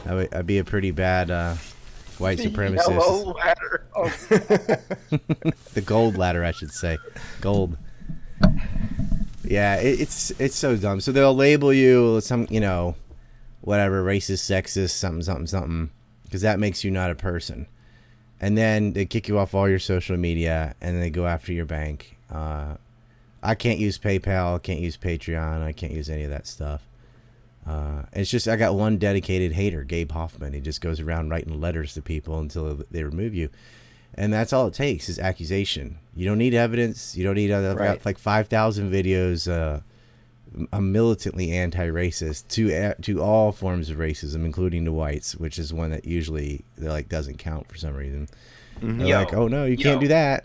[SPEAKER 3] I'd be a pretty bad white supremacist.
[SPEAKER 2] Yellow ladder. Oh.
[SPEAKER 3] The gold ladder, I should say. Gold. Yeah, it's so dumb. So they'll label you some, whatever, racist, sexist, something, because that makes you not a person. And then they kick you off all your social media, and they go after your bank. I can't use PayPal, I can't use Patreon, I can't use any of that stuff. It's just I got one dedicated hater, Gabe Hoffman. He just goes around writing letters to people until they remove you. And that's all it takes is accusation. You don't need evidence. You don't need I've got like 5,000 videos. I'm militantly anti-racist to all forms of racism, including the whites, which is one that usually doesn't count for some reason. They're like, oh no, you can't do that.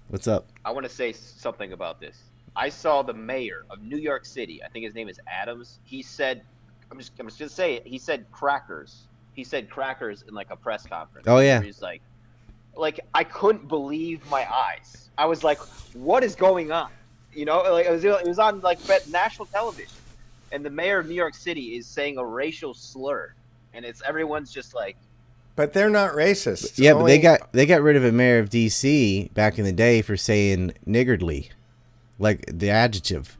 [SPEAKER 3] What's up?
[SPEAKER 2] I want to say something about this. I saw the mayor of New York City. I think his name is Adams. He said, I'm just gonna say it. He said crackers. He said crackers in a press conference.
[SPEAKER 3] Oh yeah.
[SPEAKER 2] He's like I couldn't believe my eyes. I was like, what is going on? It was on national television, and the mayor of New York City is saying a racial slur, and everyone's just like.
[SPEAKER 1] But they're not racist.
[SPEAKER 3] Yeah, but they got rid of a mayor of D.C. back in the day for saying niggardly, like the adjective.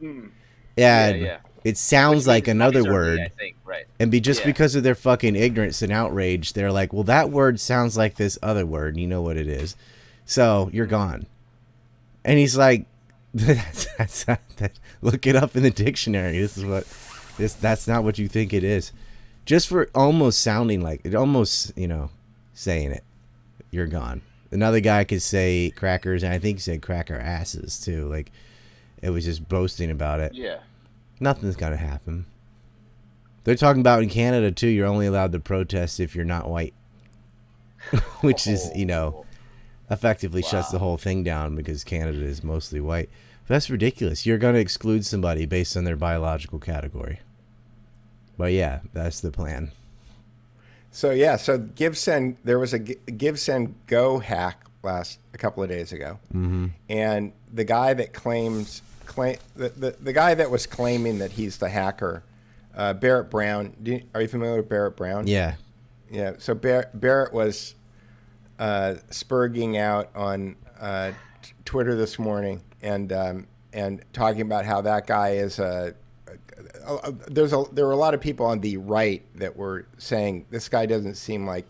[SPEAKER 3] Yeah. It sounds like another word.
[SPEAKER 2] I think, right.
[SPEAKER 3] And because of their fucking ignorance and outrage, they're like, well, that word sounds like this other word. You know what it is. So you're gone. And he's like, look it up in the dictionary. That's not what you think it is. Just for almost sounding like it, almost, saying it, you're gone. Another guy could say crackers, and I think he said cracker asses too. Like, it was just boasting about it.
[SPEAKER 2] Yeah.
[SPEAKER 3] Nothing's gonna happen. They're talking about in Canada too. You're only allowed to protest if you're not white, which is effectively shuts the whole thing down because Canada is mostly white. But that's ridiculous. You're gonna exclude somebody based on their biological category. But yeah, that's the plan.
[SPEAKER 1] So there was a Give Send Go hack a couple of days ago, and the guy that the guy that was claiming that he's the hacker, Barrett Brown. Are you familiar with Barrett Brown?
[SPEAKER 3] Yeah.
[SPEAKER 1] Yeah. So Barrett was spurging out on Twitter this morning and talking about how that guy is there were a lot of people on the right that were saying this guy doesn't seem like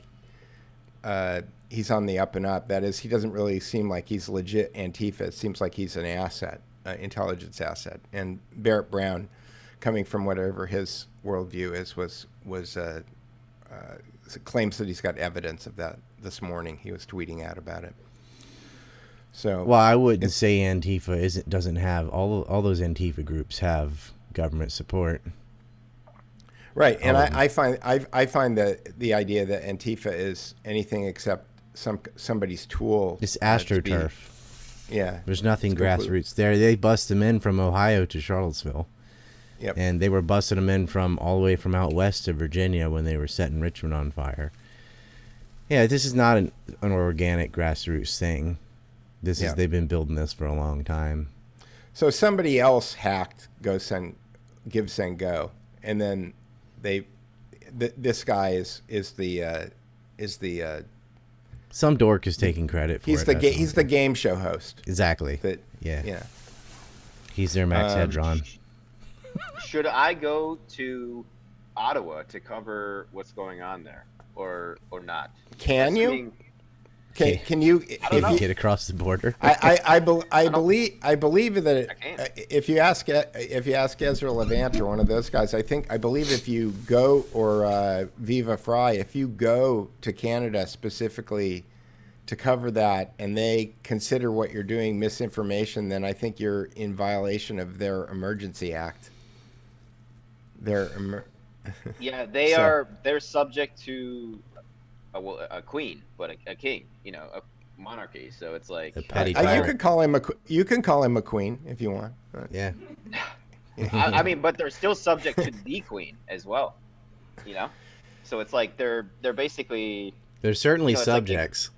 [SPEAKER 1] he's on the up and up. That is, he doesn't really seem like he's legit Antifa. It seems like he's an asset, intelligence asset. And Barrett Brown, coming from whatever his worldview is, claims that he's got evidence of that this morning. He was tweeting out about it. So,
[SPEAKER 3] well, I wouldn't say Antifa doesn't have all those Antifa groups have government support.
[SPEAKER 1] Right, and I find that the idea that Antifa is anything except somebody's tool.
[SPEAKER 3] It's AstroTurf.
[SPEAKER 1] Yeah,
[SPEAKER 3] there's nothing grassroots there. They bust them in from Ohio to Charlottesville.
[SPEAKER 1] Yep. And
[SPEAKER 3] they were busting them in from all the way from out west to Virginia when they were setting Richmond on fire. Yeah, this is not an organic grassroots thing. They've been building this for a long time.
[SPEAKER 1] So somebody else hacked Give Send Go, and then this guy is the
[SPEAKER 3] some dork is taking credit for it.
[SPEAKER 1] He's the game show host.
[SPEAKER 3] Exactly.
[SPEAKER 1] Yeah.
[SPEAKER 3] He's their Max Hedron.
[SPEAKER 2] Should I go to Ottawa to cover what's going on there, or not?
[SPEAKER 1] Can you? Can you
[SPEAKER 3] get across the border?
[SPEAKER 1] I believe that if you ask Ezra Levant or one of those guys, I believe if you go, or Viva Fry, if you go to Canada specifically to cover that and they consider what you're doing misinformation, then I think you're in violation of their Emergency Act.
[SPEAKER 2] Yeah, they're subject to a queen, but a king, a monarchy. So it's like
[SPEAKER 3] a petty
[SPEAKER 1] you can call him a queen if you want.
[SPEAKER 3] Yeah.
[SPEAKER 2] I mean, but they're still subject to the queen as well. So it's like they're basically
[SPEAKER 3] certainly subjects.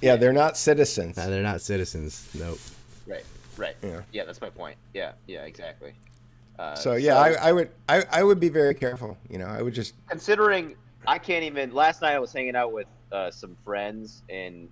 [SPEAKER 1] Yeah, they're not citizens.
[SPEAKER 3] No, they're not citizens. Nope.
[SPEAKER 2] Right. Yeah, that's my point. Yeah, exactly.
[SPEAKER 1] I would be very careful. I would just
[SPEAKER 2] considering. I can't even. Last night I was hanging out with some friends and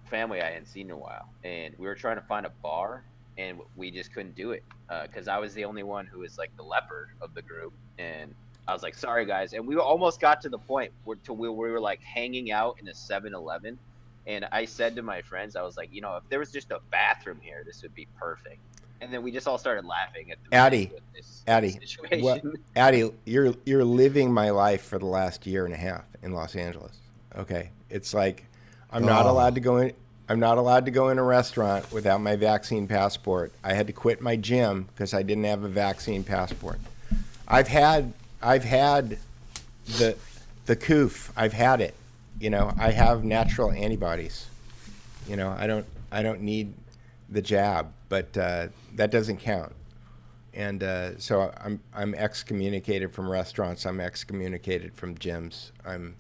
[SPEAKER 2] family I hadn't seen in a while, and we were trying to find a bar, and we just couldn't do it because I was the only one who was like the leopard of the group, and I was like, "Sorry guys," and we almost got to the point where we were like hanging out in a 7-Eleven, and I said to my friends, I was like, if there was just a bathroom here, this would be perfect. And then we just all started laughing at the
[SPEAKER 1] Addy,
[SPEAKER 2] situation.
[SPEAKER 1] Addy, you're living my life for the last year and a half in Los Angeles. Okay, it's like I'm not allowed to go in. I'm not allowed to go in a restaurant without my vaccine passport. I had to quit my gym because I didn't have a vaccine passport. I've had the coof. I've had it. I have natural antibodies. I don't need the jab, but that doesn't count. And so I'm excommunicated from restaurants. I'm excommunicated from gyms. And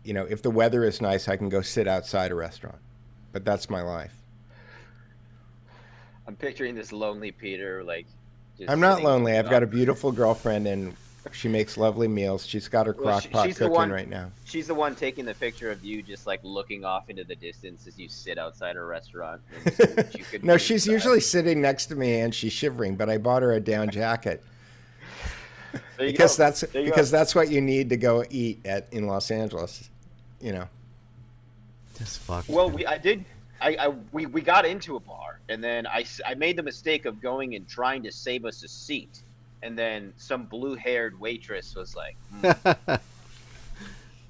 [SPEAKER 1] if the weather is nice, I can go sit outside a restaurant. But that's my life.
[SPEAKER 2] I'm picturing this lonely Peter, like.
[SPEAKER 1] I'm not lonely. I've got a beautiful girlfriend, and she makes lovely meals. She's got her crock pot cooking right now.
[SPEAKER 2] She's the one taking the picture of you just like looking off into the distance as you sit outside a restaurant.
[SPEAKER 1] No, she's usually sitting next to me and she's shivering, but I bought her a down jacket. Because that's what you need to go eat in Los Angeles,
[SPEAKER 3] Just fucked.
[SPEAKER 2] Well, we got into a bar, and then I made the mistake of going and trying to save us a seat, and then some blue-haired waitress was like,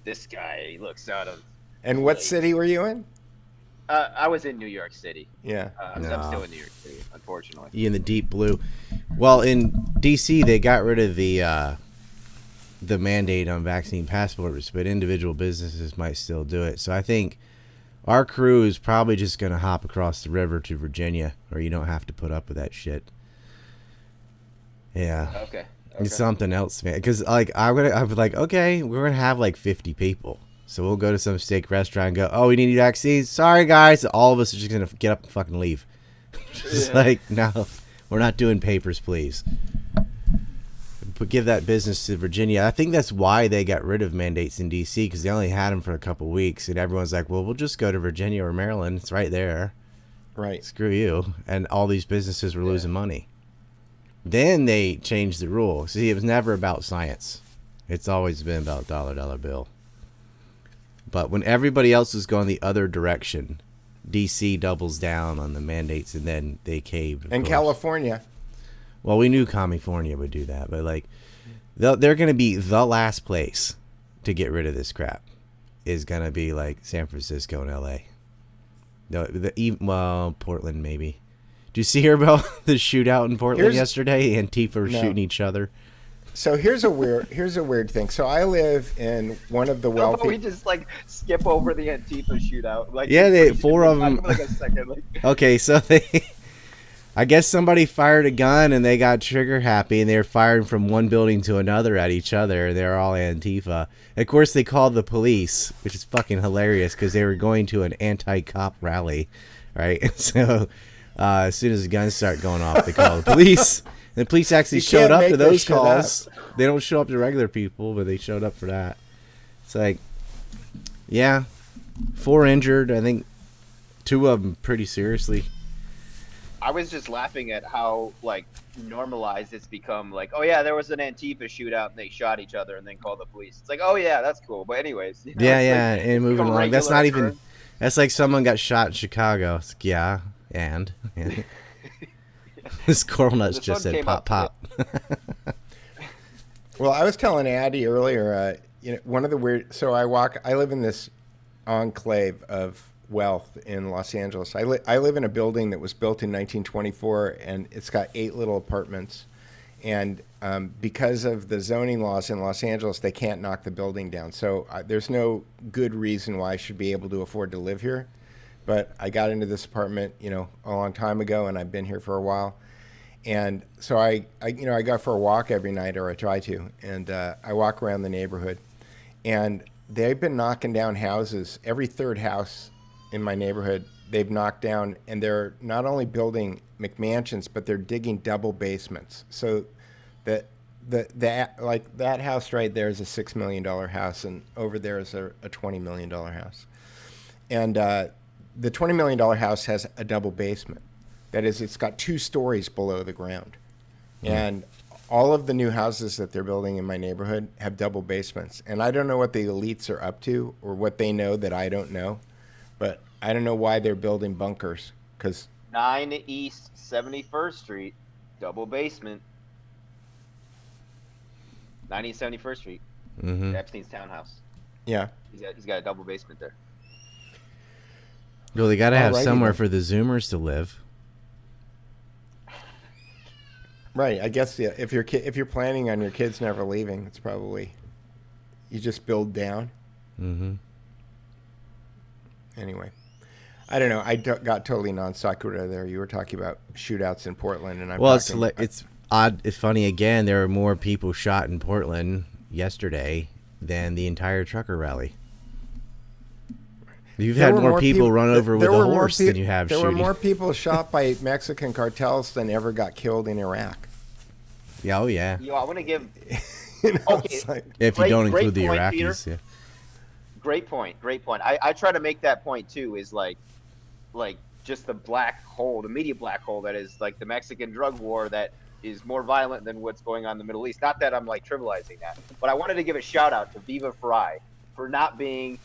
[SPEAKER 2] "This guy looks out of."
[SPEAKER 1] And what
[SPEAKER 2] place."
[SPEAKER 1] city were you in?
[SPEAKER 2] I was in New York City.
[SPEAKER 1] Yeah.
[SPEAKER 2] I'm still in New York City, unfortunately.
[SPEAKER 3] You in the deep blue. Well, in DC, they got rid of the mandate on vaccine passports, but individual businesses might still do it. So I think our crew is probably just going to hop across the river to Virginia, or you don't have to put up with that shit. Yeah.
[SPEAKER 2] Okay.
[SPEAKER 3] It's something else, man. Because like I'm like, okay, we're gonna have like 50 people, so we'll go to some steak restaurant and go, oh, we need vaccines. Sorry, guys, all of us are just gonna get up and fucking leave. Just like, no, we're not doing papers, please. But give that business to Virginia. I think that's why they got rid of mandates in DC, because they only had them for a couple weeks, and everyone's like, well, we'll just go to Virginia or Maryland. It's right there.
[SPEAKER 1] Right.
[SPEAKER 3] Screw you. And all these businesses were losing money. Then they changed the rule. See, it was never about science. It's always been about dollar bill. But when everybody else is going the other direction, DC doubles down on the mandates, and then they caved.
[SPEAKER 1] And California.
[SPEAKER 3] Well, we knew California would do that, but like, they're going to be the last place to get rid of this crap. Is going to be like San Francisco and LA. Well, Portland maybe. Did you see about the shootout in Portland yesterday? Antifa were shooting each other.
[SPEAKER 1] So here's a weird thing. So I live in one of the wealthy.
[SPEAKER 2] We just like skip over the Antifa shootout. Like,
[SPEAKER 3] yeah, four of them.
[SPEAKER 2] Like a second, like.
[SPEAKER 3] Okay, so I guess somebody fired a gun and they got trigger happy, and they were firing from one building to another at each other. They're all Antifa. And of course, they called the police, which is fucking hilarious because they were going to an anti-cop rally, right? So. As soon as the guns start going off, they call the police. And the police actually showed up to those calls. They don't show up to regular people, but they showed up for that. It's like, yeah, 4 injured. I think 2 of them pretty seriously.
[SPEAKER 2] I was just laughing at how like normalized it's become. Like, oh yeah, there was an Antifa shootout and they shot each other and then called the police. It's like, oh yeah, that's cool. But anyways, you know,
[SPEAKER 3] yeah,
[SPEAKER 2] like,
[SPEAKER 3] and moving along. That's not even. That's like someone got shot in Chicago. It's like, yeah. And this Coral Nuts just said pop pop.
[SPEAKER 1] Well, I was telling Addy earlier, one of the weird. So I live in this enclave of wealth in Los Angeles. I live in a building that was built in 1924, and it's got 8 little apartments. And because of the zoning laws in Los Angeles, they can't knock the building down. So there's no good reason why I should be able to afford to live here. But I got into this apartment, a long time ago, and I've been here for a while. And so I go for a walk every night, or I try to, and I walk around the neighborhood. And they've been knocking down houses. Every third house in my neighborhood, they've knocked down, and they're not only building McMansions, but they're digging double basements. So that house right there is a $6 million house, and over there is a $20 million house. And the $20 million house has a double basement. That is, it's got 2 stories below the ground. And all of the new houses that they're building in my neighborhood have double basements. And I don't know what the elites are up to or what they know that I don't know. But I don't know why they're building bunkers.
[SPEAKER 2] 9 East 71st Street, double basement. 9 East 71st Street.
[SPEAKER 3] Mm-hmm.
[SPEAKER 2] Epstein's townhouse.
[SPEAKER 1] Yeah.
[SPEAKER 2] He's got a double basement there.
[SPEAKER 3] Well, they got to have somewhere for the Zoomers to live.
[SPEAKER 1] Right. I guess if you're planning on your kids never leaving, it's probably you just build down.
[SPEAKER 3] Mm-hmm.
[SPEAKER 1] Anyway, I don't know. I got totally non sequitur there. You were talking about shootouts in Portland, and
[SPEAKER 3] it's odd. It's funny again. There were more people shot in Portland yesterday than the entire trucker rally. You've had more people run over with a horse than you have shooting.
[SPEAKER 1] There were more people shot by Mexican cartels than ever got killed in Iraq.
[SPEAKER 3] Yeah, oh yeah.
[SPEAKER 2] Yo, I want to give.
[SPEAKER 1] Okay.
[SPEAKER 3] If you don't include the
[SPEAKER 2] point,
[SPEAKER 3] Iraqis,
[SPEAKER 2] Peter.
[SPEAKER 3] yeah.
[SPEAKER 2] Great point. I try to make that point too. Is like just the black hole, the media black hole that is like the Mexican drug war that is more violent than what's going on in the Middle East. Not that I'm like trivializing that, but I wanted to give a shout out to Viva Frei for not being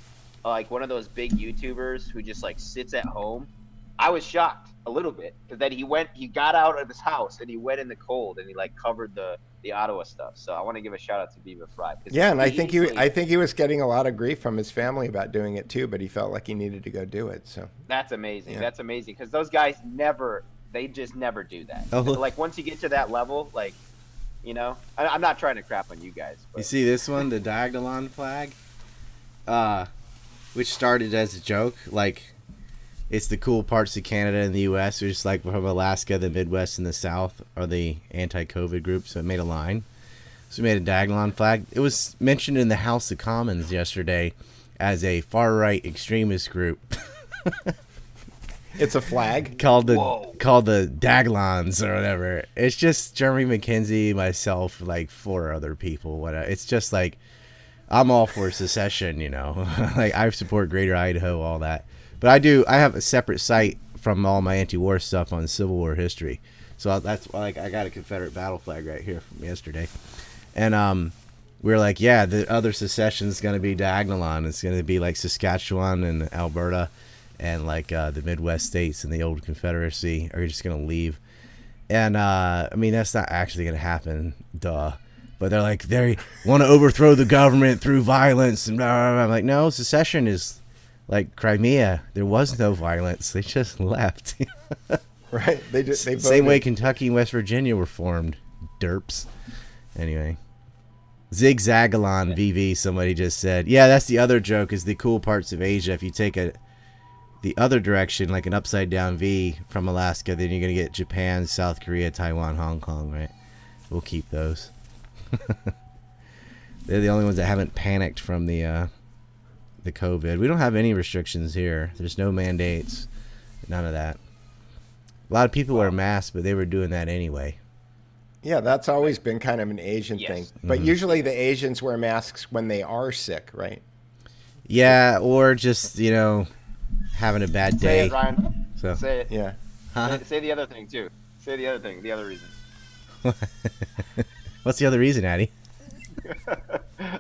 [SPEAKER 2] like one of those big YouTubers who just like sits at home, I was shocked a little bit because then he got out of his house and he went in the cold and he like covered the Ottawa stuff. So I want to give a shout out to Beaver Fry.
[SPEAKER 1] Yeah, and I think he was getting a lot of grief from his family about doing it too, but he felt like he needed to go do it. So
[SPEAKER 2] that's amazing.
[SPEAKER 1] Yeah.
[SPEAKER 2] That's amazing because those guys they just never do that.
[SPEAKER 3] Oh.
[SPEAKER 2] Like once you get to that level, like, you know, I'm not trying to crap on you guys. But.
[SPEAKER 3] You see this one, the Diagolon flag, which started as a joke, like. It's the cool parts of Canada and the U.S. It's just like from Alaska, the Midwest, and the South are the anti-COVID group. So it made a line. So we made a Diagolon flag. It was mentioned in the House of Commons yesterday as a far-right extremist group.
[SPEAKER 1] it's a flag
[SPEAKER 3] called the Daglons or whatever. It's just Jeremy McKenzie, myself, like 4 other people. Whatever. It's just like I'm all for secession, you know. Like I support Greater Idaho, all that. But I have a separate site from all my anti-war stuff on Civil War history. So that's like I got a Confederate battle flag right here from yesterday. And we were like, yeah, the other secession is going to be Diagolon. It's going to be like Saskatchewan and Alberta and like the Midwest states and the old Confederacy are just going to leave. And I mean, that's not actually going to happen, duh. But they're like, they want to overthrow the government through violence. And blah, blah, blah. I'm like, no, secession is... Like Crimea, there was no violence. They just left.
[SPEAKER 1] Right? They voted.
[SPEAKER 3] Same way Kentucky and West Virginia were formed. Derps. Anyway. Zigzagalon VV, somebody just said. Yeah, that's the other joke, is the cool parts of Asia. If you take the other direction, like an upside down V from Alaska, then you're going to get Japan, South Korea, Taiwan, Hong Kong, right? We'll keep those. They're the only ones that haven't panicked from the COVID. We don't have any restrictions here. There's no mandates. None of that. A lot of people wear masks, but they were doing that anyway.
[SPEAKER 1] Yeah, that's always been kind of an Asian thing. But usually the Asians wear masks when they are sick, right?
[SPEAKER 3] Yeah, or just, you know, having a bad day.
[SPEAKER 2] Say it, Ryan.
[SPEAKER 3] So.
[SPEAKER 2] Say it.
[SPEAKER 1] Yeah.
[SPEAKER 3] Huh?
[SPEAKER 2] Say the other thing, too. Say the other thing, the other reason.
[SPEAKER 3] What's the other reason, Addy?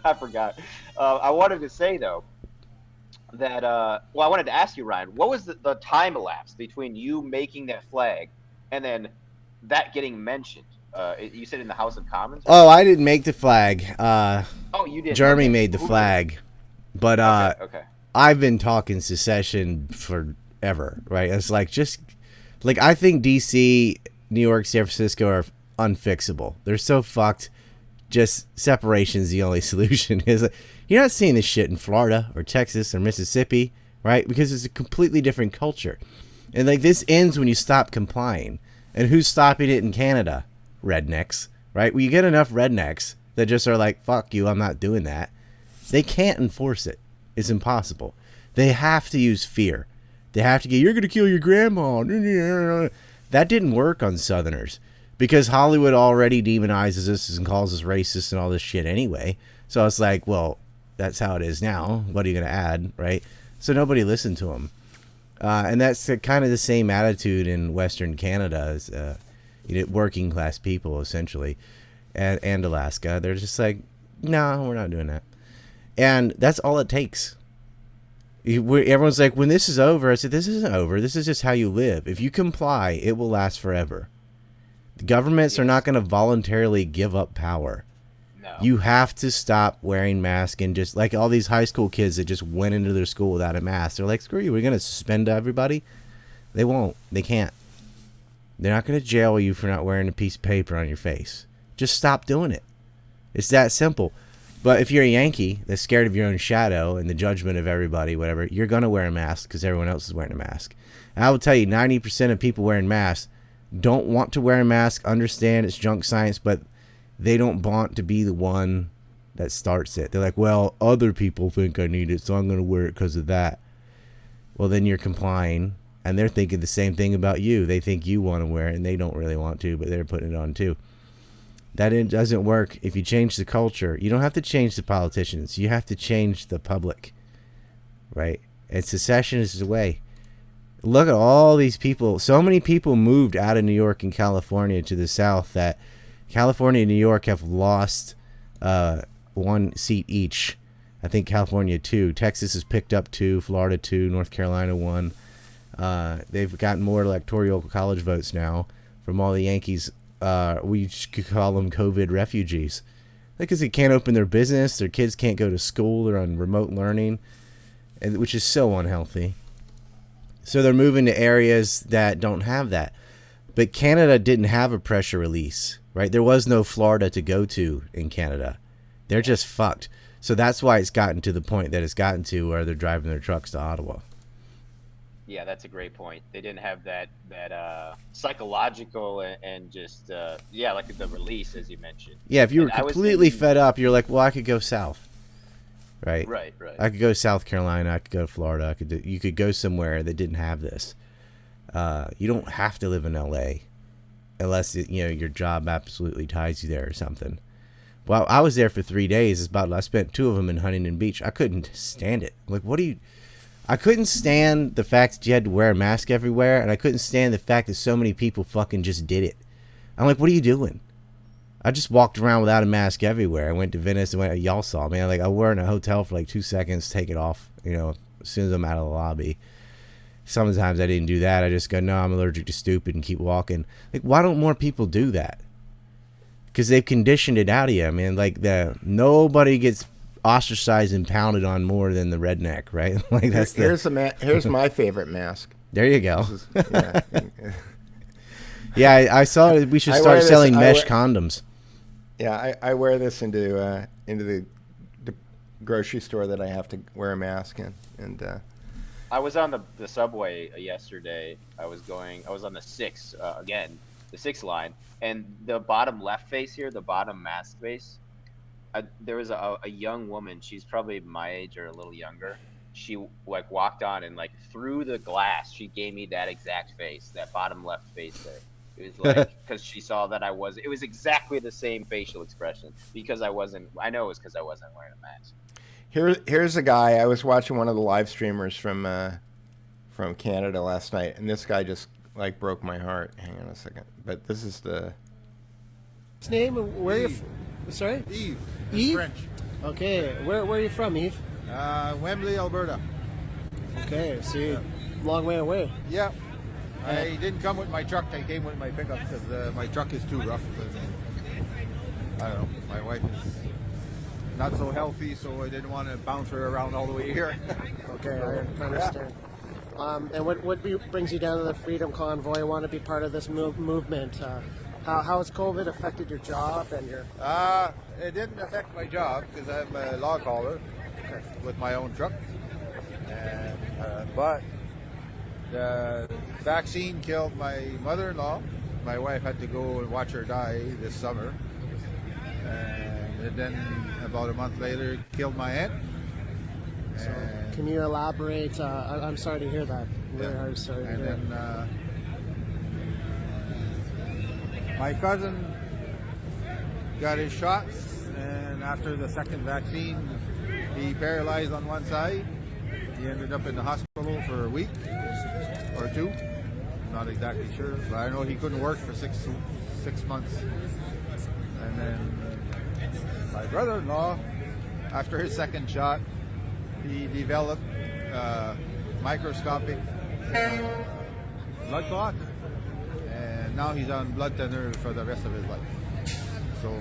[SPEAKER 2] I forgot. I wanted to say, though, that I wanted to ask you, Ryan, what was the time elapse between you making that flag and then that getting mentioned? You said in the House of Commons?
[SPEAKER 3] Oh, I didn't make the flag.
[SPEAKER 2] You did.
[SPEAKER 3] Jeremy made the flag. But
[SPEAKER 2] okay.
[SPEAKER 3] I've been talking secession forever, right? It's like I think DC, New York, San Francisco are unfixable. They're so fucked. Just separation is the only solution. You're not seeing this shit in Florida or Texas or Mississippi, right? Because it's a completely different culture. And like this ends when you stop complying. And who's stopping it in Canada? Rednecks, right? Well, you get enough rednecks that just are like, fuck you, I'm not doing that. They can't enforce it. It's impossible. They have to use fear. They have to get, you're going to kill your grandma. That didn't work on Southerners because Hollywood already demonizes us and calls us racist and all this shit anyway. So it's like, well, that's how it is now. What are you going to add, right? So nobody listened to them. And that's kind of the same attitude in Western Canada as working class people, essentially, and Alaska. They're just like, no, we're not doing that. And that's all it takes. Everyone's like, when this is over, I said, this isn't over. This is just how you live. If you comply, it will last forever. The governments are not going to voluntarily give up power.
[SPEAKER 2] No.
[SPEAKER 3] You have to stop wearing masks and just like all these high school kids that just went into their school without a mask. They're like, screw you. We're going to suspend everybody. They won't. They can't. They're not going to jail you for not wearing a piece of paper on your face. Just stop doing it. It's that simple. But if you're a Yankee that's scared of your own shadow and the judgment of everybody, whatever, you're going to wear a mask because everyone else is wearing a mask. And I will tell you, 90% of people wearing masks don't want to wear a mask, understand it's junk science, but they don't want to be the one that starts it. They're like, well, other people think I need it, so I'm going to wear it because of that. Well, then you're complying, and they're thinking the same thing about you. They think you want to wear it, and they don't really want to, but they're putting it on too. That doesn't work. If you change the culture, you don't have to change the politicians. You have to change the public, right? And secession is the way. Look at all these people. So many people moved out of New York and California to the South that California and New York have lost one seat each. I think California 2. Texas has picked up 2. Florida 2. North Carolina 1. They've gotten more electoral college votes now from all the Yankees. We could call them COVID refugees. Because they can't open their business. Their kids can't go to school. They're on remote learning, which is so unhealthy. So they're moving to areas that don't have that. But Canada didn't have a pressure release, right? There was no Florida to go to in Canada. They're just fucked. So that's why it's gotten to the point that it's gotten to where they're driving their trucks to Ottawa.
[SPEAKER 2] Yeah, that's a great point. They didn't have that psychological and just like the release, as you mentioned.
[SPEAKER 3] Yeah, if you were completely fed up, you're like, well, I could go south, right?
[SPEAKER 2] Right.
[SPEAKER 3] I could go to South Carolina. I could go to Florida. You could go somewhere that didn't have this. You don't have to live in LA unless your job absolutely ties you there or something. Well, I was there for 3 days. I spent 2 of them in Huntington Beach. I couldn't stand it. I'm like, I couldn't stand the fact that you had to wear a mask everywhere, and I couldn't stand the fact that so many people fucking just did it. I'm like, what are you doing? I just walked around without a mask everywhere. I went to Venice and y'all saw me. I wore it in a hotel for like 2 seconds, take it off, as soon as I'm out of the lobby. Sometimes I didn't do that. I just go, no, I'm allergic to stupid, and keep walking. Like, why don't more people do that? Because they've conditioned it out of you. I mean, nobody gets ostracized and pounded on more than the redneck, right? Like
[SPEAKER 1] here's my favorite mask.
[SPEAKER 3] There you go. Yeah, I saw it. We should start selling mesh condoms.
[SPEAKER 1] Yeah, I wear this into the grocery store that I have to wear a mask in, and
[SPEAKER 2] I was on the subway yesterday. I was on the 6 again, the 6 line, and the bottom left face here, the bottom mask face. There was a young woman. She's probably my age or a little younger. She walked on and through the glass, she gave me that exact face, that bottom left face there. It was because she saw that it was exactly the same facial expression because I know it was because I wasn't wearing a mask.
[SPEAKER 1] Here's a guy. I was watching one of the live streamers from Canada last night, and this guy just broke my heart. Hang on a second. But this is the
[SPEAKER 4] His name? Where are you? Sorry?
[SPEAKER 5] Eve.
[SPEAKER 4] Eve?
[SPEAKER 5] French.
[SPEAKER 4] Okay. Where are you from, Eve?
[SPEAKER 5] Wembley, Alberta.
[SPEAKER 4] Okay. So long way away.
[SPEAKER 5] Yeah. I didn't come with my truck. I came with my pickup because my truck is too rough. I don't know. My wife is not so healthy, so I didn't want to bounce her around all the way here.
[SPEAKER 4] Okay, I understand. And what brings you down to the Freedom Convoy? Want to be part of this movement? How has COVID affected your job and your?
[SPEAKER 5] It didn't affect my job because I'm a log hauler with my own truck. But the vaccine killed my mother-in-law. My wife had to go and watch her die this summer. And then about a month later, it killed my aunt.
[SPEAKER 4] So can you elaborate? I'm sorry to hear that.
[SPEAKER 5] Yeah.
[SPEAKER 4] Sorry to
[SPEAKER 5] and
[SPEAKER 4] hear.
[SPEAKER 5] then my cousin got his shots, and after the second vaccine, he paralyzed on one side. He ended up in the hospital for a week or 2. Not exactly sure, but I know he couldn't work for six months. And then my brother-in-law, after his second shot, he developed microscopic blood clot, and now he's on blood thinner for the rest of his life. So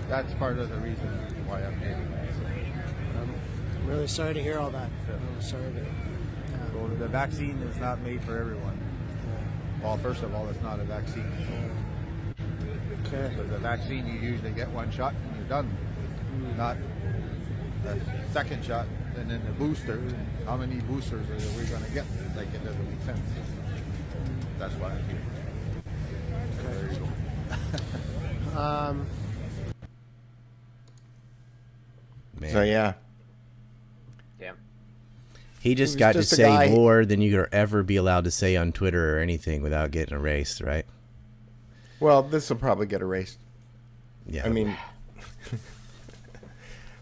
[SPEAKER 5] that's part of the reason why I'm here.
[SPEAKER 4] I'm really sorry to hear all that. I'm sorry to.
[SPEAKER 5] So the vaccine is not made for everyone. Well, first of all, it's not a vaccine.
[SPEAKER 4] Okay.
[SPEAKER 5] With a vaccine, you usually get one shot and you're done. Not the second shot and then the booster. How many boosters are we going to get? It doesn't make sense. That's why I'm here. Okay. There you go.
[SPEAKER 3] Man.
[SPEAKER 1] so yeah.
[SPEAKER 2] Damn.
[SPEAKER 3] He just
[SPEAKER 1] was
[SPEAKER 3] got
[SPEAKER 1] just
[SPEAKER 3] to
[SPEAKER 1] a
[SPEAKER 3] say
[SPEAKER 1] guy-
[SPEAKER 3] more than you could ever be allowed to say on Twitter or anything without getting erased, right?
[SPEAKER 1] Well, this will probably get erased.
[SPEAKER 3] Yeah.
[SPEAKER 1] I mean,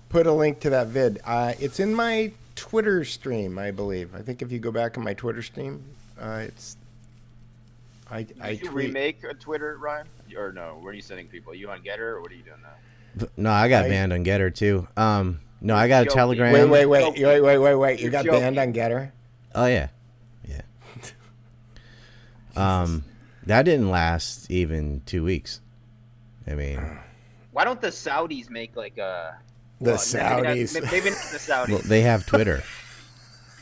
[SPEAKER 1] put a link to that vid. It's in my Twitter stream, I believe. I think if you go back on my Twitter stream, it's. I
[SPEAKER 2] Did you
[SPEAKER 1] tweet.
[SPEAKER 2] remake a Twitter, Ryan? Or no? Where are you sending people? Are you on Getter or what are you doing now?
[SPEAKER 3] no, I got
[SPEAKER 1] I-
[SPEAKER 3] banned on Getter too. No, I got a
[SPEAKER 2] Joking.
[SPEAKER 3] Telegram.
[SPEAKER 1] Wait. You
[SPEAKER 2] You're
[SPEAKER 1] got
[SPEAKER 2] joking.
[SPEAKER 1] banned on Getter?
[SPEAKER 3] Oh yeah. That didn't last even 2 weeks. I mean,
[SPEAKER 2] Why don't the Saudis make like a
[SPEAKER 1] The
[SPEAKER 2] maybe
[SPEAKER 1] Saudis.
[SPEAKER 2] Maybe not the Saudis.
[SPEAKER 3] well, they have Twitter.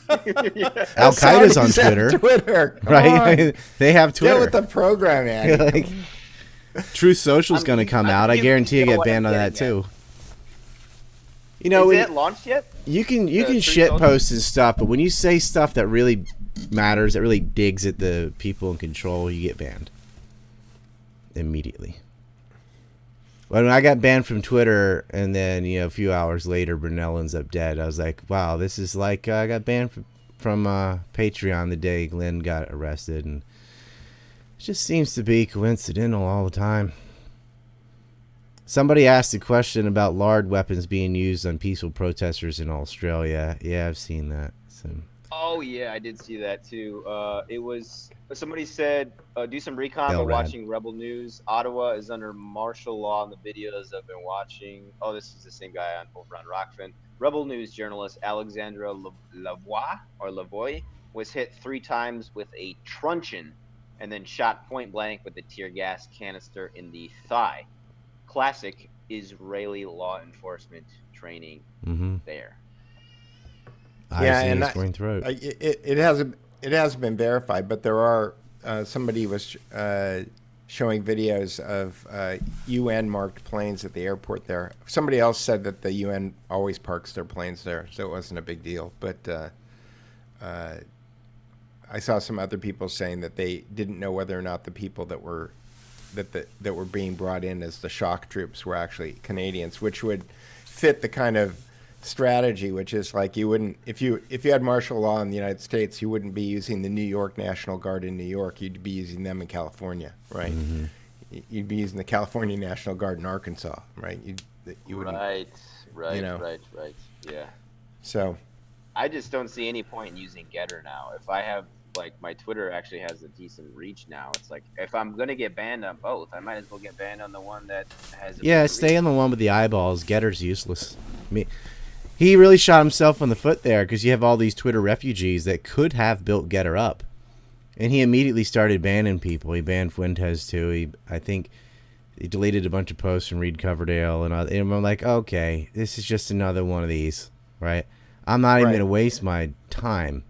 [SPEAKER 2] Yeah.
[SPEAKER 3] Al Qaeda's on
[SPEAKER 1] Saudis have
[SPEAKER 3] Twitter,
[SPEAKER 1] Twitter. Come
[SPEAKER 3] right?
[SPEAKER 1] on.
[SPEAKER 3] They have
[SPEAKER 1] Get
[SPEAKER 3] Twitter.
[SPEAKER 1] with the program, Addy.
[SPEAKER 3] Like, Truth Social's going to come out. I guarantee you
[SPEAKER 2] know
[SPEAKER 3] get
[SPEAKER 2] what I'm
[SPEAKER 3] banned on that
[SPEAKER 2] getting
[SPEAKER 3] too. You know,
[SPEAKER 2] Is
[SPEAKER 3] when
[SPEAKER 2] it launched yet?
[SPEAKER 3] you can
[SPEAKER 2] Truth
[SPEAKER 3] shit
[SPEAKER 2] Social?
[SPEAKER 3] post and stuff, but when you say stuff that really matters, that really digs at the people in control, you get banned immediately. When I got banned from Twitter, and then a few hours later, Brunel ends up dead, I was like, wow, this is like I got banned from Patreon the day Glenn got arrested, and it just seems to be coincidental all the time. Somebody asked a question about lard weapons being used on peaceful protesters in Australia. Yeah, I've seen that. So.
[SPEAKER 2] Oh yeah, I did see that too. It was somebody said do some recon by
[SPEAKER 3] Elrad.
[SPEAKER 2] watching Rebel News. Ottawa is under martial law in the videos I've been watching. Oh, this is the same guy over on Rockfin. Rebel News journalist Alexandra Lavoie was hit 3 times with a truncheon and then shot point blank with a tear gas canister in the thigh. Classic Israeli law enforcement training there.
[SPEAKER 1] Yeah,
[SPEAKER 3] Eyes,
[SPEAKER 1] and
[SPEAKER 3] nose, going throat.
[SPEAKER 1] it hasn't been verified, but there are somebody was showing videos of UN marked planes at the airport there. Somebody else said that the UN always parks their planes there, so it wasn't a big deal. But I saw some other people saying that they didn't know whether or not the people that were being brought in as the shock troops were actually Canadians, which would fit the kind of strategy, which is like you wouldn't, if you had martial law in the United States, you wouldn't be using the New York National Guard in New York. You'd be using them in California, right? You'd be using the California National Guard in Arkansas, right? You wouldn't,
[SPEAKER 2] Right. Yeah.
[SPEAKER 1] So
[SPEAKER 2] I just don't see any point in using Getter now. If I have my Twitter actually has a decent reach now. It's like if I'm gonna get banned on both, I might as well get banned on the one that has.
[SPEAKER 3] Stay on the one with the eyeballs. Getter's useless. I mean, he really shot himself in the foot there because you have all these Twitter refugees that could have built Getter up, and he immediately started banning people. He banned Fuentes too. I think he deleted a bunch of posts from Reed Coverdale and I'm like, okay, this is just another one of these, right? I'm not even gonna waste my time,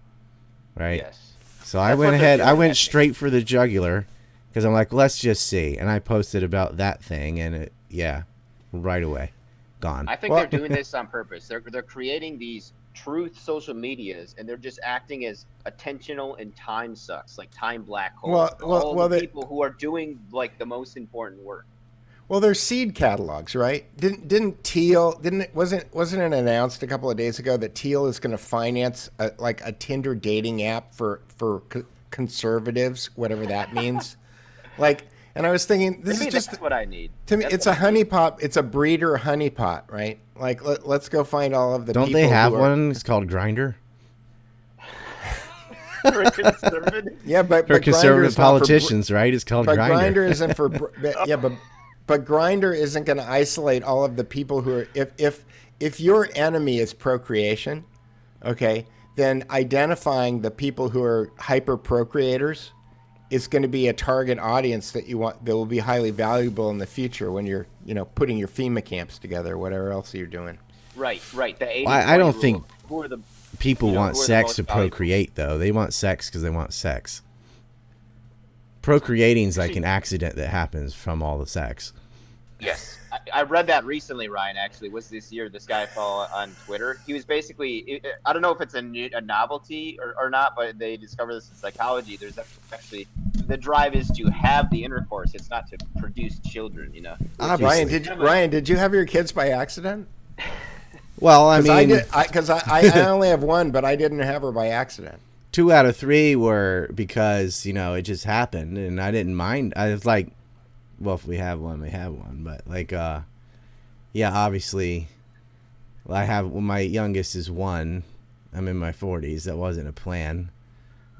[SPEAKER 3] right?
[SPEAKER 2] Yes.
[SPEAKER 3] So I went ahead. I went straight for the jugular because I'm like, let's just see. And I posted about that thing, and right away, gone.
[SPEAKER 2] I think they're doing this on purpose. They're creating these truth social medias, and they're just acting as attentional and time sucks, like time black holes. The people who are doing the most important work.
[SPEAKER 1] Well, there's seed catalogs, right? Didn't Teal wasn't it announced a couple of days ago that Teal is going to finance a Tinder dating app for conservatives, whatever that means? And I was thinking
[SPEAKER 2] That's what I need.
[SPEAKER 1] To me, it's a honeypot. It's a breeder honeypot, right? Let's go find all of the.
[SPEAKER 3] Don't
[SPEAKER 1] people
[SPEAKER 3] they have
[SPEAKER 1] who are,
[SPEAKER 3] one? It's called Grindr.
[SPEAKER 2] For conservative?
[SPEAKER 1] Yeah, but
[SPEAKER 3] For conservative politicians, right? It's called
[SPEAKER 1] But
[SPEAKER 3] Grindr.
[SPEAKER 1] Grindr isn't for. But Grindr isn't going to isolate all of the people who are. If your enemy is procreation, okay, then identifying the people who are hyper procreators is going to be a target audience that will be highly valuable in the future when you're putting your FEMA camps together or whatever else you're doing.
[SPEAKER 2] Right. The 80
[SPEAKER 3] I don't think
[SPEAKER 2] who are the
[SPEAKER 3] people want
[SPEAKER 2] who are the
[SPEAKER 3] sex
[SPEAKER 2] most
[SPEAKER 3] to
[SPEAKER 2] valuable?
[SPEAKER 3] procreate, though. They want sex because they want sex. Procreating's like an accident that happens from all the sex.
[SPEAKER 2] Yes, I read that recently. Ryan actually was this year. This guy I follow on Twitter. He was basically, I don't know if it's a novelty or not, but they discovered this in psychology. There's actually the drive is to have the intercourse. It's not to produce children.
[SPEAKER 1] Ryan, did you have your kids by accident?
[SPEAKER 3] Well, I mean,
[SPEAKER 1] because I only have one, but I didn't have her by accident.
[SPEAKER 3] 2 out of 3 were because it just happened, and I didn't mind. I was like, well, if we have one, we have one. But obviously, my youngest is 1. I'm in my 40s. That wasn't a plan,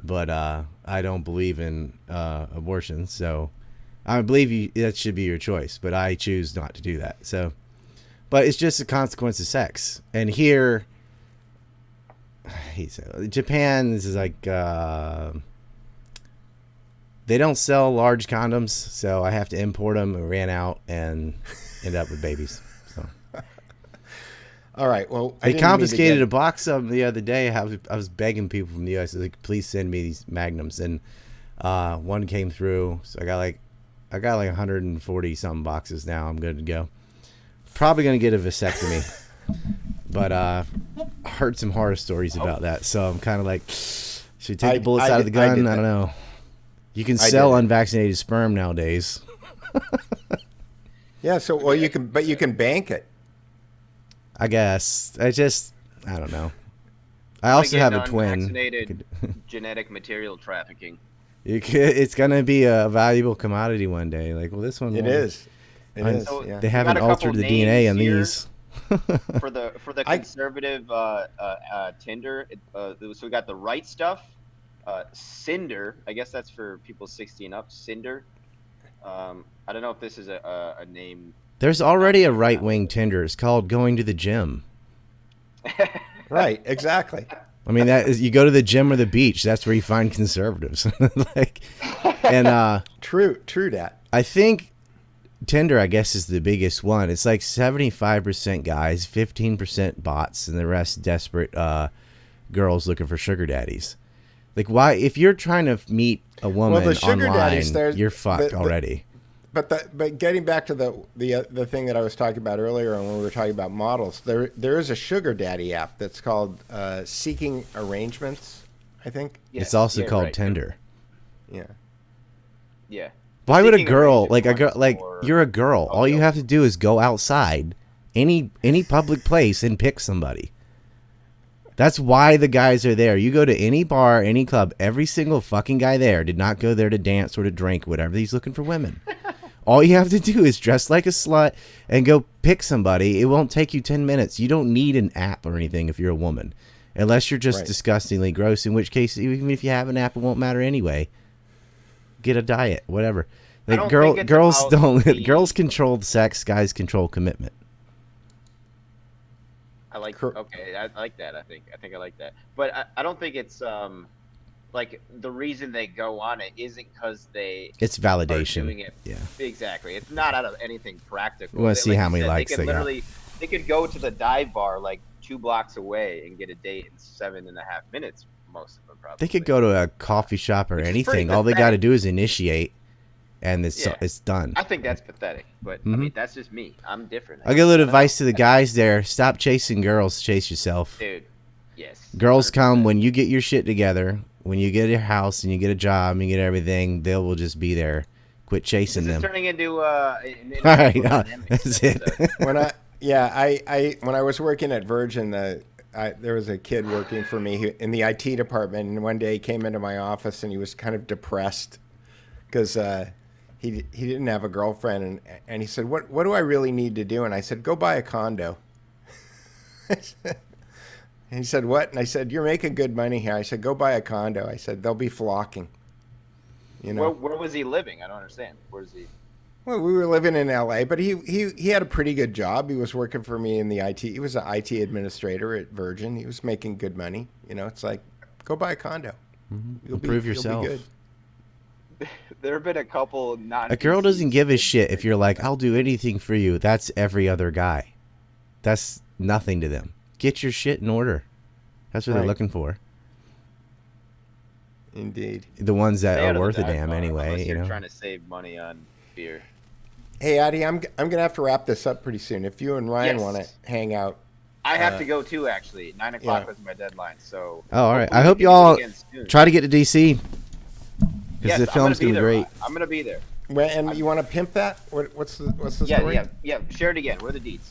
[SPEAKER 3] but I don't believe in abortion, so I believe that should be your choice. But I choose not to do that. So, But it's just a consequence of sex. And here, Japan is like, they don't sell large condoms, so I have to import them. And ran out and end up with babies. So.
[SPEAKER 1] All right. Well,
[SPEAKER 3] They confiscated a box of them the other day. I was begging people from the U.S. like, please send me these magnums, and one came through. So I got like 140 something boxes now. I'm good to go. Probably gonna get a vasectomy, but I heard some horror stories about that. So I'm kind of like, should we take the bullets out of the gun? I don't know. You can sell unvaccinated sperm nowadays.
[SPEAKER 1] Yeah. So well, you can bank it.
[SPEAKER 3] I guess. I don't know. I also have a twin.
[SPEAKER 2] Unvaccinated genetic material trafficking.
[SPEAKER 3] It's gonna be a valuable commodity one day. Like, well, this one.
[SPEAKER 1] It is. It is.
[SPEAKER 2] So
[SPEAKER 1] Yeah.
[SPEAKER 3] They haven't altered the DNA on these.
[SPEAKER 2] for the conservative Tinder, so we got the right stuff, Cinder. I guess that's for people 16 up. Cinder. I don't know if this is a name.
[SPEAKER 3] There's already a right-wing Tinder. It's called Going to the Gym.
[SPEAKER 1] Right. Exactly.
[SPEAKER 3] I mean, that is, you go to the gym or the beach. That's where you find conservatives.
[SPEAKER 1] True that.
[SPEAKER 3] I think Tinder, I guess, is the biggest one. It's like 75% guys, 15% bots, and the rest desperate girls looking for sugar daddies. Like, why? If you're trying to meet a woman online, you're fucked already.
[SPEAKER 1] But getting back to the thing that I was talking about earlier, when we were talking about models, there is a sugar daddy app that's called Seeking Arrangements, I think.
[SPEAKER 3] Yeah, it's also called Tinder.
[SPEAKER 1] Yeah.
[SPEAKER 2] Yeah.
[SPEAKER 3] Why would a girl you're a girl? All you have to do is go outside, any public place, and pick somebody. That's why the guys are there. You go to any bar, any club, every single fucking guy there did not go there to dance or to drink, whatever. He's looking for women. All you have to do is dress like a slut and go pick somebody. It won't take you 10 minutes. You don't need an app or anything if you're a woman, unless you're just disgustingly gross, in which case, even if you have an app, it won't matter anyway. Get a diet, whatever. Like girls control sex, guys control commitment.
[SPEAKER 2] I like that. I think I like that. But I don't think it's like the reason they go on it isn't because
[SPEAKER 3] it's validation.
[SPEAKER 2] Doing it.
[SPEAKER 3] Yeah.
[SPEAKER 2] Exactly. It's not out of anything practical.
[SPEAKER 3] We want to see how many likes they got.
[SPEAKER 2] They could go to the dive bar like 2 blocks away and get a date in 7.5 minutes. Most of them probably.
[SPEAKER 3] They could go to a coffee shop or anything. All they got to do is initiate, and it's done.
[SPEAKER 2] I think that's pathetic, but I mean that's just me. I'm different.
[SPEAKER 3] I'll give a little advice to the guys there: stop chasing girls, chase yourself.
[SPEAKER 2] Dude, yes.
[SPEAKER 3] Girls 100%. Come when you get your shit together, when you get your house and you get a job and you get everything. They will just be there. Quit chasing them.
[SPEAKER 2] This is turning into
[SPEAKER 3] all right, that's it.
[SPEAKER 1] When I was working at Virgin, there was a kid working for me in the IT department, and one day he came into my office and he was kind of depressed because he didn't have a girlfriend, and he said, what do I really need to do? And I said, go buy a condo. And he said, what? And I said, you're making good money here. I said, go buy a condo. I said, they'll be flocking. You know,
[SPEAKER 2] where was he living? I don't understand. Where's he?
[SPEAKER 1] Well, we were living in LA, but he had a pretty good job. He was working for me in the IT. He was an IT administrator at Virgin. He was making good money. You know, it's like, go buy a condo.
[SPEAKER 3] Mm-hmm. Improve yourself.
[SPEAKER 1] You'll be good.
[SPEAKER 2] There have been a couple
[SPEAKER 3] A girl doesn't give a shit if you're like, I'll do anything for you. That's every other guy. That's nothing to them. Get your shit in order. That's what they're looking for.
[SPEAKER 1] Indeed.
[SPEAKER 3] The ones that are worth a damn anyway.
[SPEAKER 2] You're trying to save money on beer.
[SPEAKER 1] Hey, Addy, I'm gonna have to wrap this up pretty soon. If you and Ryan want to hang out,
[SPEAKER 2] I have to go too. Actually, 9 o'clock was my deadline. So.
[SPEAKER 3] Oh, all right. I hope y'all try to get to DC because the film's gonna be great.
[SPEAKER 2] I'm gonna be there.
[SPEAKER 1] And you want to pimp that? What's the story?
[SPEAKER 2] Yeah. Share it again. What are the deets?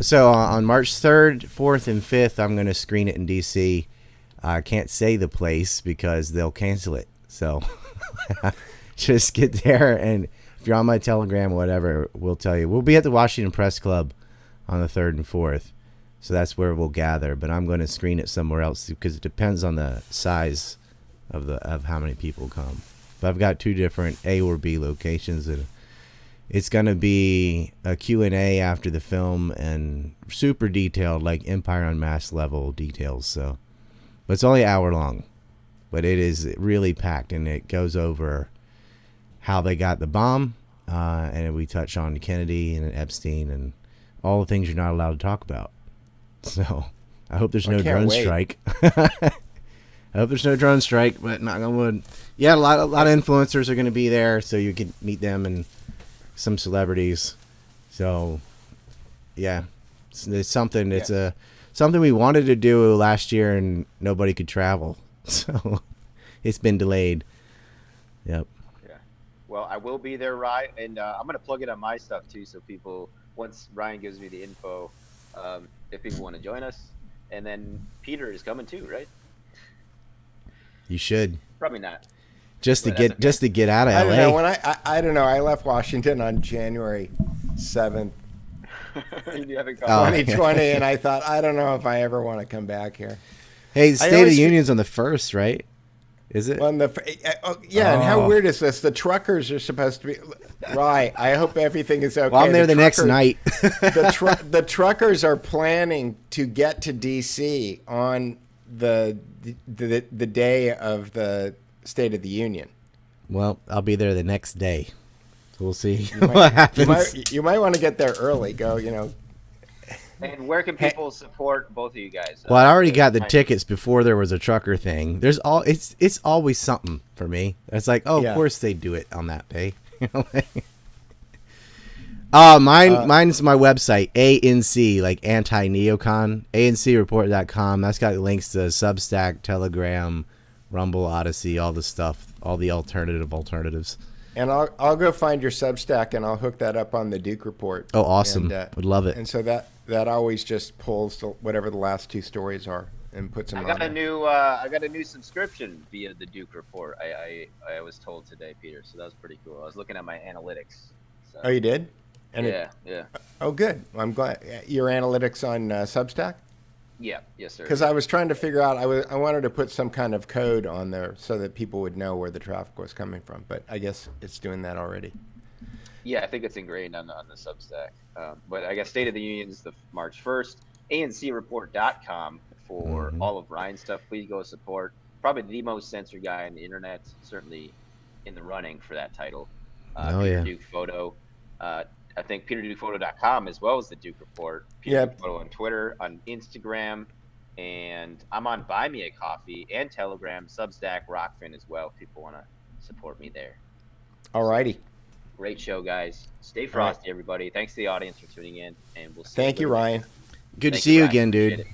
[SPEAKER 3] So on March 3rd, 4th, and 5th, I'm gonna screen it in DC. I can't say the place because they'll cancel it. So just get there, and if you're on my Telegram or whatever, we'll tell you. We'll be at the Washington Press Club on the 3rd and 4th. So that's where we'll gather. But I'm going to screen it somewhere else because it depends on the size of how many people come. But I've got 2 different A or B locations, and It's going to be a Q&A after the film and super detailed, like Empire Unmasked level details. So, but it's only an hour long, but it is really packed, and it goes over how they got the bomb, and we touch on Kennedy and Epstein and all the things you're not allowed to talk about. So I hope there's no drone strike. I hope there's no drone strike, but knock on wood. Yeah, a lot of influencers are going to be there, so you can meet them and some celebrities. So yeah, it's something. It's something we wanted to do last year, and nobody could travel, so it's been delayed. Yep.
[SPEAKER 2] Yeah. Well, I will be there, Ryan, and I'm gonna plug it on my stuff too, so people, once Ryan gives me the info, if people want to join us, and then Peter is coming too, right?
[SPEAKER 3] You should.
[SPEAKER 2] Probably not.
[SPEAKER 3] Just to get out of LA.
[SPEAKER 1] I don't know. I don't know. I left Washington on January 7th, 2020, and I thought, I don't know if I ever want to come back here.
[SPEAKER 3] Hey, State of the Union's on the 1st, right? Is it?
[SPEAKER 1] On the and how weird is this? The truckers are supposed to be right. I hope everything is okay.
[SPEAKER 3] Well, I'm there the next night.
[SPEAKER 1] the truckers are planning to get to DC on the day of the State of the Union.
[SPEAKER 3] Well, I'll be there the next day. So we'll see what happens.
[SPEAKER 1] You might want to get there early. Go,
[SPEAKER 2] And where can people support both of you guys?
[SPEAKER 3] Well, I already got the tickets before there was a trucker thing. It's always something for me. It's like, of course they do it on that day. Mine's my website, ANC, like anti-neocon, ancreport.com. That's got links to Substack, Telegram, Rumble, Odysee, all the stuff, all the alternatives.
[SPEAKER 1] And I'll go find your Substack, and I'll hook that up on the Duke Report.
[SPEAKER 3] Oh, awesome. Would love it.
[SPEAKER 1] And so that always just pulls whatever the last two stories are and puts them on.
[SPEAKER 2] I got a new subscription via the Duke Report. I was told today, Peter, so that was pretty cool. I was looking at my analytics. So.
[SPEAKER 1] Oh, you did? And
[SPEAKER 2] yeah.
[SPEAKER 1] Oh, good. Well, I'm glad. Your analytics on Substack?
[SPEAKER 2] Yeah, yes, sir.
[SPEAKER 1] Because I was trying to figure out, I wanted to put some kind of code on there so that people would know where the traffic was coming from. But I guess it's doing that already.
[SPEAKER 2] Yeah, I think it's ingrained on the Substack. But I guess State of the Union is the March 1st. ANCreport.com for all of Ryan's stuff. Please go support. Probably the most censored guy on the internet, certainly in the running for that title. Peter Duke Photo. I think PeterDukePhoto.com as well as the Duke Report. Peter Duke Photo on Twitter, on Instagram, and I'm on Buy Me a Coffee and Telegram, Substack, Rockfin as well. If people want to support me there.
[SPEAKER 1] All righty.
[SPEAKER 2] Great show, guys. Stay frosty, everybody. Thanks to the audience for tuning in, and we'll see.
[SPEAKER 1] Thank you, Ryan.
[SPEAKER 3] Good to see you again, dude.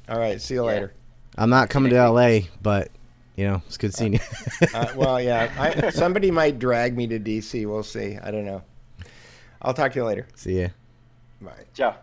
[SPEAKER 1] All right, see you later.
[SPEAKER 3] I'm not coming to LA, but it's good seeing you.
[SPEAKER 1] Well, yeah, somebody might drag me to DC. We'll see. I don't know. I'll talk to you later.
[SPEAKER 3] See ya.
[SPEAKER 1] Bye.
[SPEAKER 2] Ciao.